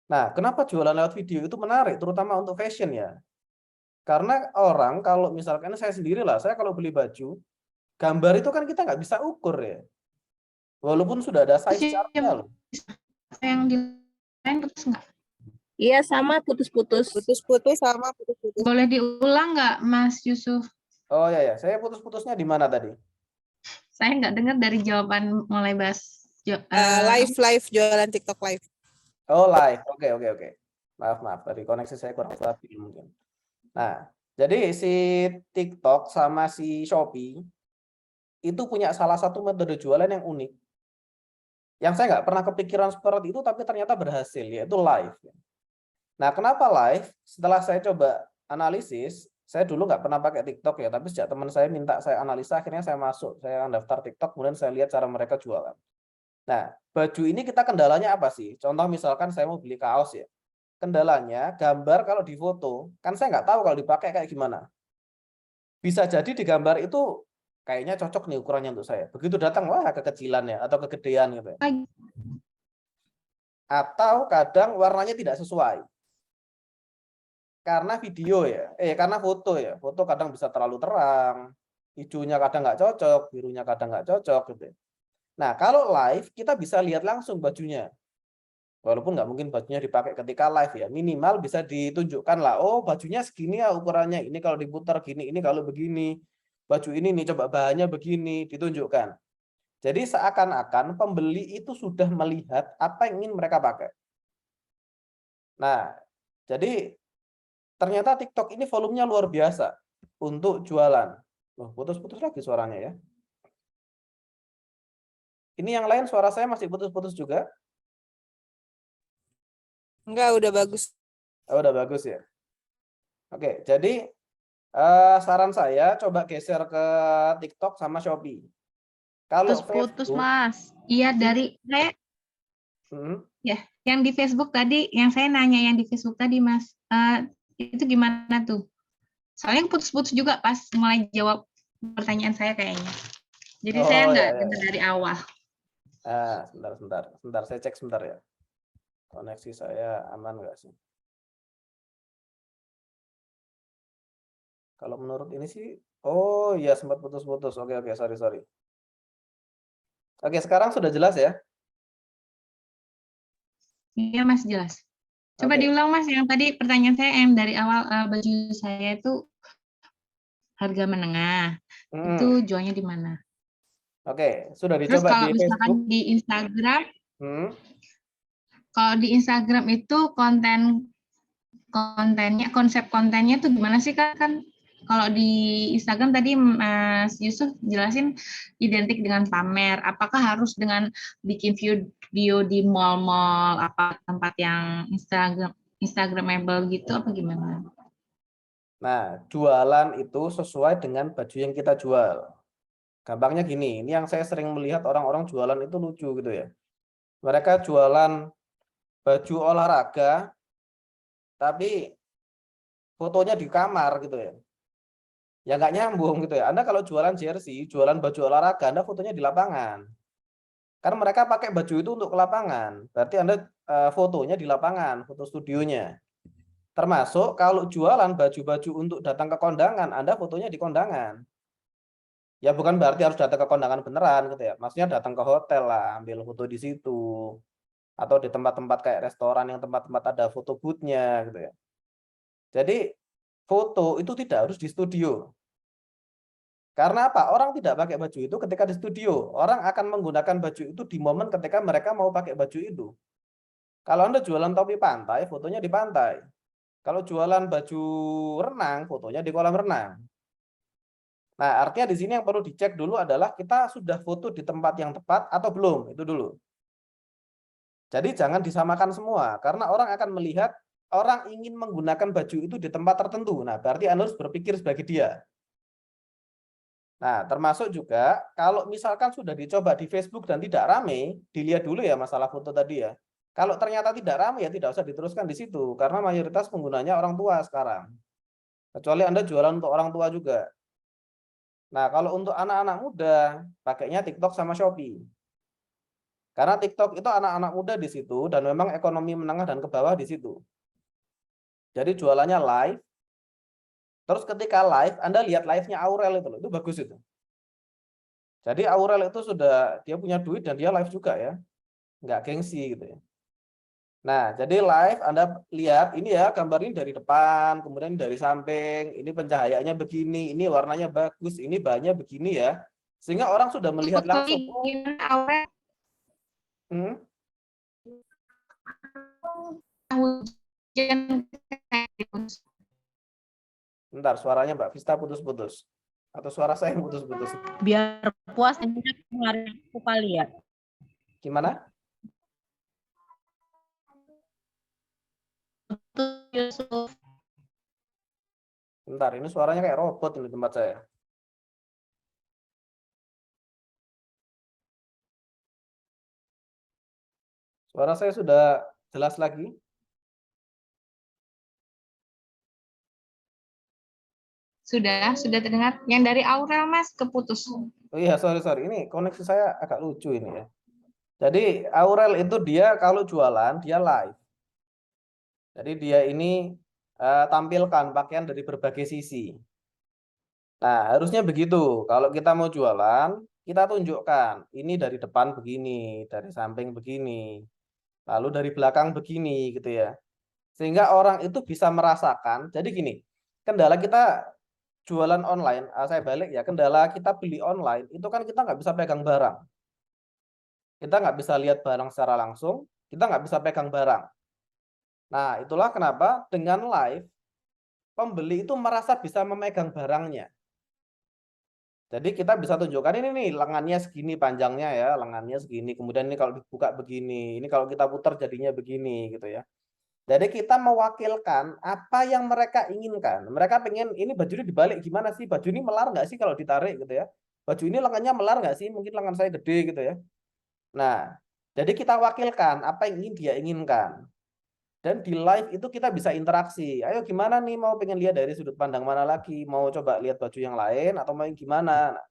Nah, kenapa jualan lewat video itu menarik, terutama untuk fashion ya? Karena orang kalau misalkan saya sendiri lah, saya kalau beli baju, gambar itu kan kita nggak bisa ukur ya. Walaupun sudah ada size chartnya loh. Yang di lain putus nggak? Iya, sama putus-putus. Putus-putus sama putus-putus. Boleh diulang nggak, Mas Yusuf? Oh ya, saya putus-putusnya di mana tadi? Saya nggak dengar dari jawaban mulai bahas Live jualan TikTok live. Oh live, oke. Maaf, tadi koneksi saya kurang stabil mungkin. Nah, jadi si TikTok sama si Shopee itu punya salah satu metode jualan yang unik. Yang saya nggak pernah kepikiran seperti itu, tapi ternyata berhasil, yaitu live. Nah, kenapa live? Setelah saya coba analisis, saya dulu nggak pernah pakai TikTok ya, tapi sejak teman saya minta saya analisa, akhirnya saya masuk, saya daftar TikTok, kemudian saya lihat cara mereka jualan. Nah, baju ini kita kendalanya apa sih? Contoh misalkan saya mau beli kaos ya, kendalanya gambar kalau difoto, kan saya nggak tahu kalau dipakai kayak gimana. Bisa jadi di gambar itu kayaknya cocok nih ukurannya untuk saya. Begitu datang, wah kekecilan ya, atau kegedean gitu ya. Atau kadang warnanya tidak sesuai. Karena video ya, karena foto ya. Foto kadang bisa terlalu terang, hijaunya kadang nggak cocok, birunya kadang nggak cocok gitu. Nah, kalau live kita bisa lihat langsung bajunya. Walaupun nggak mungkin bajunya dipakai ketika live ya, minimal bisa ditunjukkan lah, oh bajunya segini ya ukurannya, ini kalau diputar gini, ini kalau begini, baju ini nih coba bahannya begini, ditunjukkan. Jadi seakan-akan pembeli itu sudah melihat apa yang ingin mereka pakai. Nah, jadi ternyata TikTok ini volumenya luar biasa untuk jualan. Loh, putus-putus lagi suaranya ya. Ini yang lain suara saya masih putus-putus juga? Enggak, udah bagus. Oh, udah bagus ya. Oke, jadi saran saya coba geser ke TikTok sama Shopee. Kalau Putus-putus, Facebook, Mas. Iya, dari saya ya, yang di Facebook tadi, yang saya nanya yang di Facebook tadi, Mas. Itu gimana tuh? Soalnya putus-putus juga pas mulai jawab pertanyaan saya kayaknya. Jadi saya nggak dengar dari awal. Sebentar, saya cek sebentar ya. Koneksi saya aman nggak sih? Kalau menurut ini sih, oh iya sempat putus-putus. Oke, sorry. Oke, sekarang sudah jelas ya? Iya, Mas, jelas. Coba Oke. diulang, Mas, yang tadi pertanyaan saya yang dari awal, baju saya itu harga menengah. Itu jualnya di mana? Oke, sudah Terus dicoba kalau di misalkan Facebook? di Instagram, kalau di Instagram itu kontennya, konsep kontennya tuh gimana sih, Kak? Kan kalau di Instagram tadi Mas Yusuf jelasin identik dengan pamer. Apakah harus dengan bikin video di mall-mall, apa tempat yang Instagramable gitu, apa gimana? Nah, jualan itu sesuai dengan baju yang kita jual. Gampangnya gini, ini yang saya sering melihat orang-orang jualan itu lucu gitu ya. Mereka jualan baju olahraga, tapi fotonya di kamar gitu ya. Ya nggak nyambung gitu ya. Anda kalau jualan jersey, jualan baju olahraga, Anda fotonya di lapangan. Karena mereka pakai baju itu untuk ke lapangan. Berarti Anda fotonya di lapangan, foto studionya. Termasuk kalau jualan baju-baju untuk datang ke kondangan, Anda fotonya di kondangan. Ya bukan berarti harus datang ke kondangan beneran gitu ya. Maksudnya datang ke hotel lah, ambil foto di situ. Atau di tempat-tempat kayak restoran yang tempat-tempat ada foto booth-nya gitu ya. Jadi foto itu tidak harus di studio. Karena apa? Orang tidak pakai baju itu ketika di studio. Orang akan menggunakan baju itu di momen ketika mereka mau pakai baju itu. Kalau Anda jualan topi pantai, fotonya di pantai. Kalau jualan baju renang, fotonya di kolam renang. Nah, artinya di sini yang perlu dicek dulu adalah kita sudah foto di tempat yang tepat atau belum, itu dulu. Jadi jangan disamakan semua, karena orang akan melihat orang ingin menggunakan baju itu di tempat tertentu. Nah, berarti Anda harus berpikir sebagai dia. Nah, termasuk juga kalau misalkan sudah dicoba di Facebook dan tidak rame, dilihat dulu ya masalah foto tadi ya. Kalau ternyata tidak ramai ya tidak usah diteruskan di situ karena mayoritas penggunanya orang tua sekarang. Kecuali Anda jualan untuk orang tua juga. Nah, kalau untuk anak-anak muda pakainya TikTok sama Shopee. Karena TikTok itu anak-anak muda di situ dan memang ekonomi menengah dan ke bawah di situ. Jadi jualannya live. Terus ketika live, Anda lihat live-nya Aurel itu loh, itu bagus itu. Jadi Aurel itu sudah dia punya duit dan dia live juga ya. Nggak gengsi gitu ya. Nah, jadi live Anda lihat ini ya gambar ini dari depan, kemudian dari samping, ini pencahayaannya begini, ini warnanya bagus, ini bahannya begini ya. Sehingga orang sudah melihat langsung. Gimana, Aurel? Hujan Bentar, suaranya Mbak Vista putus-putus. Atau suara saya yang putus-putus. Biar puas kemarin aku kali ya. Gimana? Yusuf. Bentar, ini suaranya kayak robot di tempat saya. Suara saya sudah jelas lagi? sudah terdengar. Yang dari Aurel, Mas, keputus. Oh iya, sorry. Ini koneksi saya agak lucu ini ya. Jadi Aurel itu dia kalau jualan, dia live. Jadi dia ini tampilkan pakaian dari berbagai sisi. Nah, harusnya begitu. Kalau kita mau jualan, kita tunjukkan. Ini dari depan begini, dari samping begini, lalu dari belakang begini gitu ya. Sehingga orang itu bisa merasakan. Jadi gini, kendala kita jualan online, saya balik ya, kendala kita beli online, itu kan kita nggak bisa pegang barang. Kita nggak bisa lihat barang secara langsung, kita nggak bisa pegang barang. Nah, itulah kenapa dengan live, pembeli itu merasa bisa memegang barangnya. Jadi kita bisa tunjukkan ini nih lengannya segini panjangnya ya, lengannya segini. Kemudian ini kalau dibuka begini, ini kalau kita putar jadinya begini gitu ya. Jadi kita mewakilkan apa yang mereka inginkan. Mereka pengen ini baju ini dibalik gimana sih? Baju ini melar nggak sih kalau ditarik gitu ya? Baju ini lengannya melar nggak sih? Mungkin lengan saya gede gitu ya. Nah, jadi kita wakilkan apa yang ingin dia inginkan. Dan di live itu kita bisa interaksi. Ayo gimana nih mau pengen lihat dari sudut pandang mana lagi? Mau coba lihat baju yang lain atau mau yang gimana? Nah,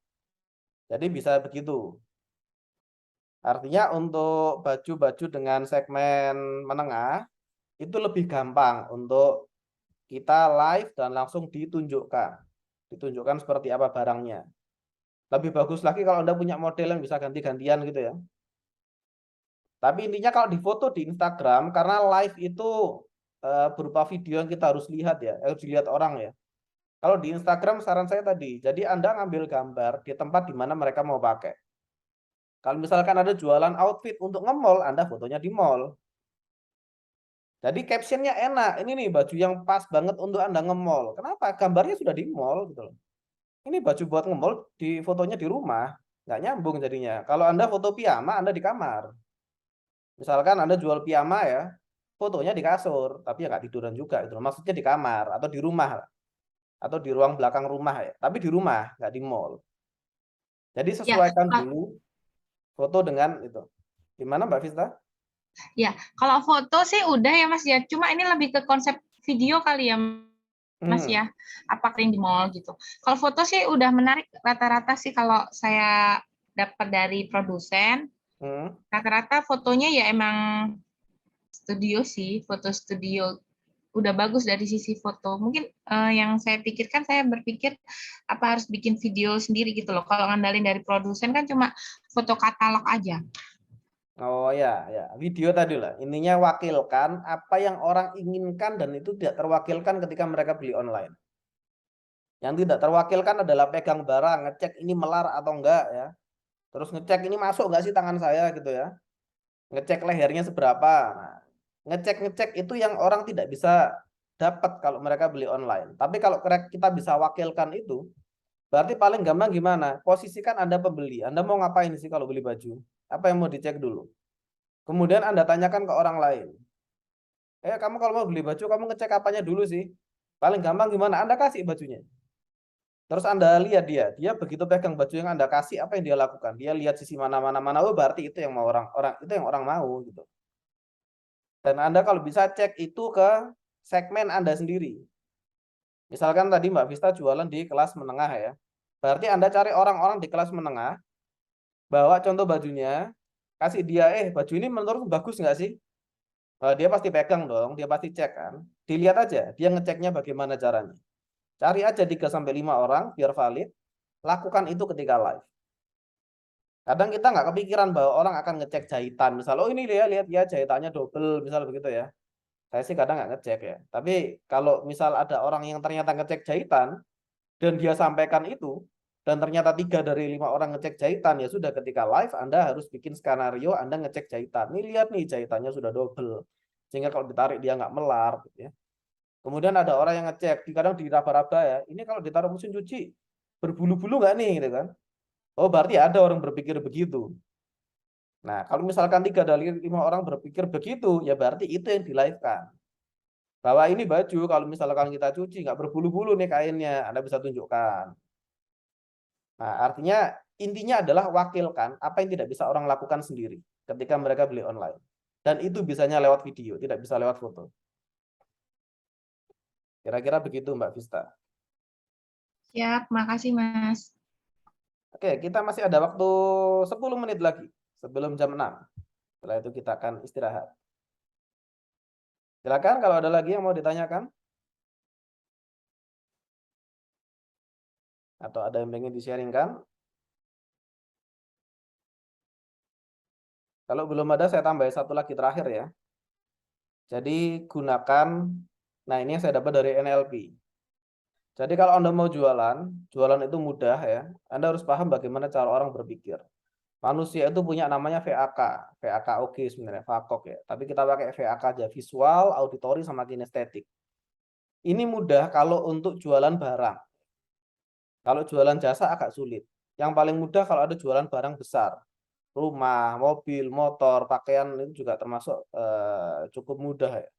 jadi bisa begitu. Artinya untuk baju-baju dengan segmen menengah itu lebih gampang untuk kita live dan langsung ditunjukkan. Ditunjukkan seperti apa barangnya. Lebih bagus lagi kalau Anda punya model yang bisa ganti-gantian gitu ya. Tapi intinya kalau di foto di Instagram, karena live itu berupa video yang kita harus lihat ya, harus dilihat orang ya. Kalau di Instagram saran saya tadi, jadi Anda ngambil gambar di tempat di mana mereka mau pakai. Kalau misalkan ada jualan outfit untuk nge-mall, Anda fotonya di mall. Jadi captionnya enak, ini nih baju yang pas banget untuk Anda nge-mall. Kenapa? Gambarnya sudah di mall gitu loh. Ini baju buat nge-mall, di fotonya di rumah, nggak nyambung jadinya. Kalau Anda foto piyama, Anda di kamar. Misalkan Anda jual piyama ya, fotonya di kasur, tapi ya nggak tiduran juga itu. Maksudnya di kamar atau di rumah atau di ruang belakang rumah ya, tapi di rumah nggak di mall. Jadi sesuaikan dulu foto dengan itu. Gimana Mbak Vista? Ya, kalau foto sih udah ya Mas ya. Cuma ini lebih ke konsep video kali ya Mas ya. Apakah yang di mall gitu. Kalau foto sih udah menarik rata-rata sih kalau saya dapat dari produsen. Rata-rata fotonya ya emang studio sih, foto studio udah bagus dari sisi foto. Mungkin yang saya pikirkan, saya berpikir apa harus bikin video sendiri gitu loh. Kalau ngandalin dari produsen kan cuma foto katalog aja. Oh ya, video tadi lah. Intinya wakilkan apa yang orang inginkan dan itu tidak terwakilkan ketika mereka beli online. Yang tidak terwakilkan adalah pegang barang, ngecek ini melar atau enggak ya. Terus ngecek ini masuk nggak sih tangan saya gitu ya. Ngecek lehernya seberapa. Nah, ngecek itu yang orang tidak bisa dapat kalau mereka beli online. Tapi kalau kita bisa wakilkan itu, berarti paling gampang gimana? Posisikan Anda pembeli. Anda mau ngapain sih kalau beli baju? Apa yang mau dicek dulu? Kemudian Anda tanyakan ke orang lain. Kamu kalau mau beli baju, kamu ngecek apanya dulu sih? Paling gampang gimana? Anda kasih bajunya. Terus Anda lihat dia begitu pegang baju yang Anda kasih, apa yang dia lakukan? Dia lihat sisi mana, oh berarti itu yang mau orang itu yang orang mau gitu. Dan Anda kalau bisa cek itu ke segmen Anda sendiri. Misalkan tadi Mbak Vista jualan di kelas menengah ya. Berarti Anda cari orang-orang di kelas menengah, bawa contoh bajunya, kasih dia, baju ini menurut bagus nggak sih? Dia pasti pegang dong, dia pasti cek kan. Dilihat aja, dia ngeceknya bagaimana caranya. Cari aja 3-5 orang, biar valid. Lakukan itu ketika live. Kadang kita nggak kepikiran bahwa orang akan ngecek jahitan. Misal, oh ini lihat ya jahitannya double, misal begitu ya. Saya sih kadang nggak ngecek ya. Tapi kalau misal ada orang yang ternyata ngecek jahitan, dan dia sampaikan itu, dan ternyata 3 dari 5 orang ngecek jahitan, ya sudah ketika live Anda harus bikin skenario Anda ngecek jahitan. Nih lihat nih jahitannya sudah double. Sehingga kalau ditarik dia nggak melar. Gitu ya. Kemudian ada orang yang ngecek, kadang diraba-raba ya, ini kalau ditaruh mesin cuci, berbulu-bulu nggak nih gitu kan. Oh berarti ada orang berpikir begitu. Nah kalau misalkan 3 dari 5 orang berpikir begitu, ya berarti itu yang di-live-kan. Bahwa ini baju kalau misalkan kita cuci nggak berbulu-bulu nih kainnya, Anda bisa tunjukkan. Nah artinya intinya adalah wakilkan apa yang tidak bisa orang lakukan sendiri ketika mereka beli online. Dan itu bisanya lewat video, tidak bisa lewat foto. Kira-kira begitu Mbak Vista. Siap, makasih Mas. Oke, kita masih ada waktu 10 menit lagi sebelum jam 6. Setelah itu kita akan istirahat. Silakan kalau ada lagi yang mau ditanyakan. Atau ada yang ingin di-sharingkan. Kalau belum ada saya tambah satu lagi terakhir ya. Jadi gunakan, nah ini yang saya dapat dari NLP. Jadi kalau Anda mau jualan itu mudah ya. Anda harus paham bagaimana cara orang berpikir. Manusia itu punya namanya VAK, VAKOG sebenarnya, VAKOG ya. Tapi kita pakai VAK aja, visual, auditory, sama kinestetik. Ini mudah kalau untuk jualan barang. Kalau jualan jasa agak sulit. Yang paling mudah kalau ada jualan barang besar. Rumah, mobil, motor, pakaian itu juga termasuk cukup mudah ya.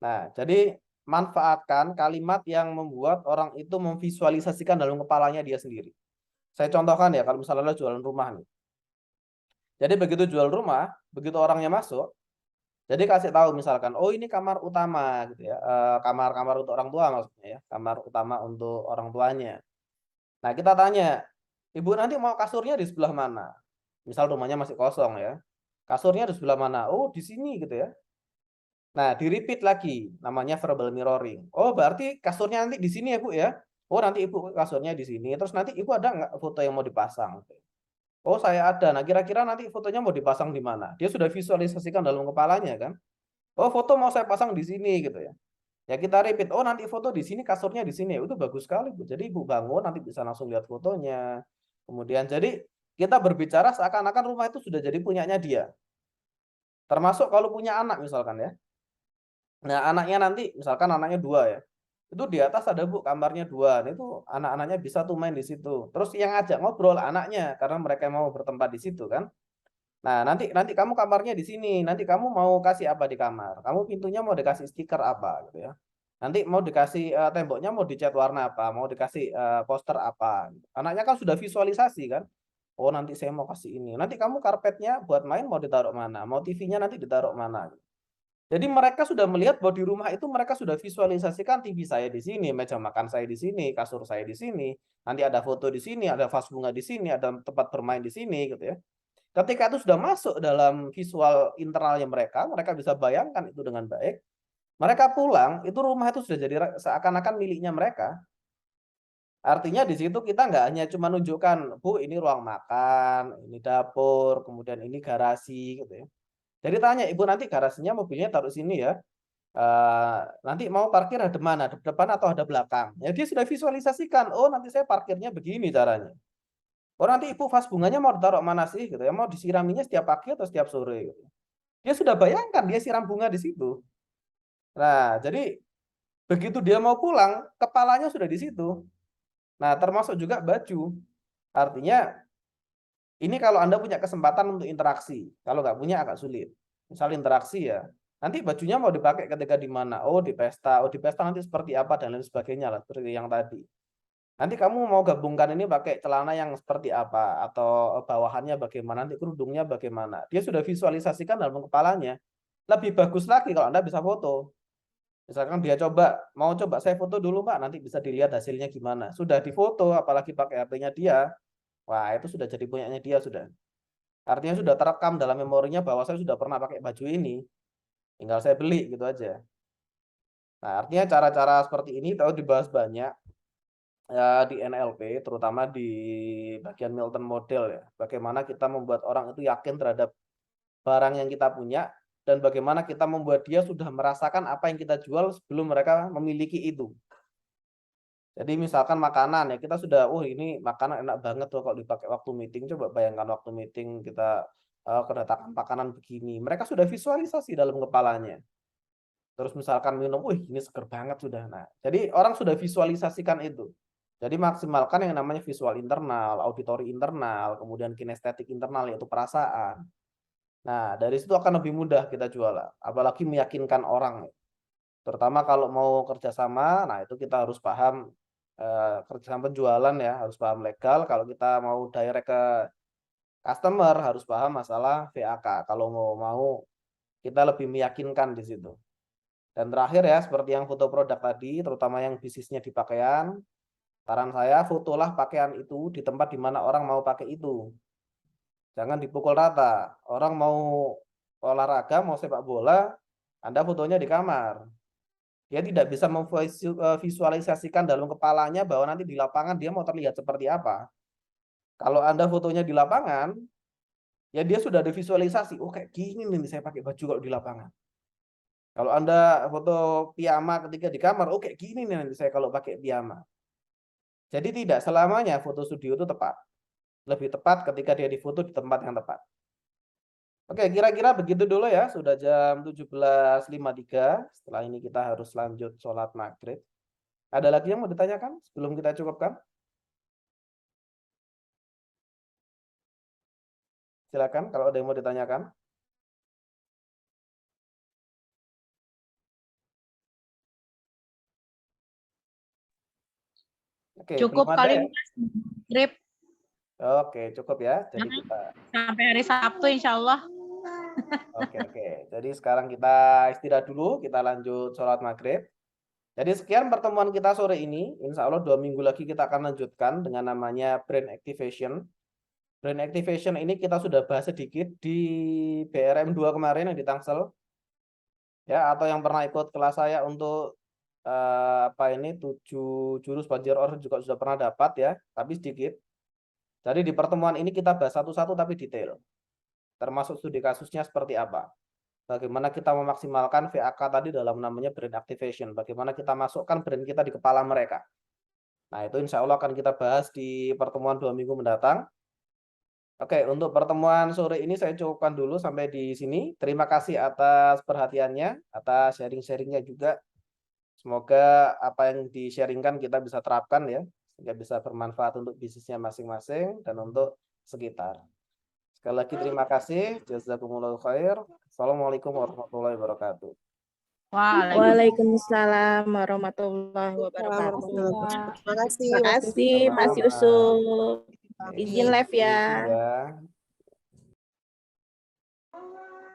Nah, jadi manfaatkan kalimat yang membuat orang itu memvisualisasikan dalam kepalanya dia sendiri. Saya contohkan ya, kalau misalnya lo jualan rumah nih. Jadi begitu jual rumah, begitu orangnya masuk, jadi kasih tahu misalkan, oh ini kamar utama gitu ya, kamar-kamar untuk orang tua maksudnya ya, kamar utama untuk orang tuanya. Nah kita tanya, ibu nanti mau kasurnya di sebelah mana? Misal rumahnya masih kosong ya, kasurnya di sebelah mana? Oh di sini gitu ya. Nah di repeat lagi, namanya verbal mirroring. Oh berarti kasurnya nanti di sini ya bu ya. Oh nanti ibu kasurnya di sini. Terus nanti ibu ada nggak foto yang mau dipasang? Oh saya ada. Nah kira-kira nanti fotonya mau dipasang di mana? Dia sudah visualisasikan dalam kepalanya kan. Oh foto mau saya pasang di sini gitu ya. Ya kita repeat. Oh nanti foto di sini, kasurnya di sini. Itu bagus sekali Bu. Jadi ibu bangun nanti bisa langsung lihat fotonya. Kemudian jadi kita berbicara seakan-akan rumah itu sudah jadi punyanya dia. Termasuk kalau punya anak misalkan ya. Nah anaknya nanti misalkan anaknya 2 ya. Itu di atas ada Bu kamarnya 2. Nah, itu anak-anaknya bisa tuh main di situ. Terus yang ngajak ngobrol anaknya karena mereka mau bertempat di situ kan. Nah, nanti kamu kamarnya di sini. Nanti kamu mau kasih apa di kamar? Kamu pintunya mau dikasih stiker apa gitu ya. Nanti mau dikasih temboknya mau dicat warna apa? Mau dikasih poster apa? Anaknya kan sudah visualisasi kan. Oh, nanti saya mau kasih ini. Nanti kamu karpetnya buat main mau ditaruh mana? Mau TV-nya nanti ditaruh mana? Jadi mereka sudah melihat bahwa di rumah itu mereka sudah visualisasikan TV saya di sini, meja makan saya di sini, kasur saya di sini, nanti ada foto di sini, ada vas bunga di sini, ada tempat bermain di sini gitu ya. Ketika itu sudah masuk dalam visual internalnya mereka bisa bayangkan itu dengan baik. Mereka pulang, itu rumah itu sudah jadi seakan-akan miliknya mereka. Artinya di situ kita nggak hanya cuma nunjukkan, Bu ini ruang makan, ini dapur, kemudian ini garasi gitu ya. Jadi tanya, Ibu nanti garasinya mobilnya taruh sini ya. Nanti mau parkir ada mana? Ada depan atau ada belakang? Ya dia sudah visualisasikan. Oh nanti saya parkirnya begini caranya. Oh nanti Ibu vas bunganya mau ditaruh mana sih? Gitu ya. Mau disiraminya setiap pagi atau setiap sore? Gitu. Dia sudah bayangkan dia siram bunga di situ. Nah jadi begitu dia mau pulang, kepalanya sudah di situ. Nah termasuk juga baju. Artinya ini kalau Anda punya kesempatan untuk interaksi, kalau nggak punya agak sulit. Misal interaksi ya, nanti bajunya mau dipakai ketika di mana? Oh di pesta nanti seperti apa dan lain sebagainya lah, seperti yang tadi. Nanti kamu mau gabungkan ini pakai celana yang seperti apa atau bawahannya bagaimana, nanti kerudungnya bagaimana. Dia sudah visualisasikan dalam kepalanya. Lebih bagus lagi kalau Anda bisa foto. Misalkan dia mau coba saya foto dulu Pak, nanti bisa dilihat hasilnya gimana. Sudah difoto, apalagi pakai HP-nya dia, wah itu sudah jadi punyanya dia sudah. Artinya sudah terekam dalam memorinya bahwa saya sudah pernah pakai baju ini, tinggal saya beli gitu aja. Nah, artinya cara-cara seperti ini tahu dibahas banyak ya di NLP, terutama di bagian Milton Model ya. Bagaimana kita membuat orang itu yakin terhadap barang yang kita punya, dan bagaimana kita membuat dia sudah merasakan apa yang kita jual sebelum mereka memiliki itu. Jadi misalkan makanan ya, kita sudah, ini makanan enak banget loh kalau dipakai waktu meeting. Coba bayangkan waktu meeting kita kedatangan makanan begini. Mereka sudah visualisasi dalam kepalanya. Terus misalkan minum, ini seger banget sudah. Nah, jadi orang sudah visualisasikan itu. Jadi maksimalkan yang namanya visual internal, auditory internal, kemudian kinestetik internal, yaitu perasaan. Nah, dari situ akan lebih mudah kita jual, apalagi meyakinkan orang. Terutama kalau mau kerjasama, nah itu kita harus paham kerjasama penjualan ya, harus paham legal. Kalau kita mau direct ke customer, harus paham masalah VAK. Kalau mau kita lebih meyakinkan di situ. Dan terakhir ya, seperti yang foto produk tadi, terutama yang bisnisnya di pakaian, saran saya fotolah pakaian itu di tempat di mana orang mau pakai itu. Jangan dipukul rata. Orang mau olahraga, mau sepak bola, Anda fotonya di kamar. Dia tidak bisa memvisualisasikan dalam kepalanya bahwa nanti di lapangan dia mau terlihat seperti apa. Kalau Anda fotonya di lapangan, ya dia sudah ada visualisasi. Kayak gini nih saya pakai baju kalau di lapangan. Kalau Anda foto piyama ketika di kamar, kayak gini nih nanti saya kalau pakai piyama. Jadi tidak selamanya foto studio itu tepat. Lebih tepat ketika dia difoto di tempat yang tepat. Oke, kira-kira begitu dulu ya. Sudah jam 17.53. Setelah ini kita harus lanjut sholat maghrib. Ada lagi yang mau ditanyakan sebelum kita cukupkan? Silakan kalau ada yang mau ditanyakan. Oke, Cukup belum ada kali ya? Mas, grip Oke, cukup ya. Jadi kita sampai hari Sabtu insya Allah. Oke. Jadi sekarang kita istirahat dulu, kita lanjut sholat maghrib. Jadi sekian pertemuan kita sore ini. Insya Allah 2 minggu lagi kita akan lanjutkan dengan namanya Brain Activation. Brain Activation ini kita sudah bahas sedikit di BRM 2 kemarin yang di Tangsel. Ya, atau yang pernah ikut kelas saya untuk 7 jurus banjir order juga sudah pernah dapat ya, tapi sedikit. Jadi di pertemuan ini kita bahas satu-satu tapi detail. Termasuk studi kasusnya seperti apa. Bagaimana kita memaksimalkan VAK tadi dalam namanya brain activation. Bagaimana kita masukkan brain kita di kepala mereka. Nah, itu insya Allah akan kita bahas di pertemuan 2 minggu mendatang. Oke, untuk pertemuan sore ini saya cukupkan dulu sampai di sini. Terima kasih atas perhatiannya, atas sharing-sharingnya juga. Semoga apa yang di-sharingkan kita bisa terapkan ya, sehingga bisa bermanfaat untuk bisnisnya masing-masing dan untuk sekitar. Sekali lagi terima kasih. Jazakumullahu khair. Assalamualaikum warahmatullahi wabarakatuh. Waalaikumsalam warahmatullahi wabarakatuh. Terima kasih. Terima kasih Mas Yusuf. Izin live ya. Ya.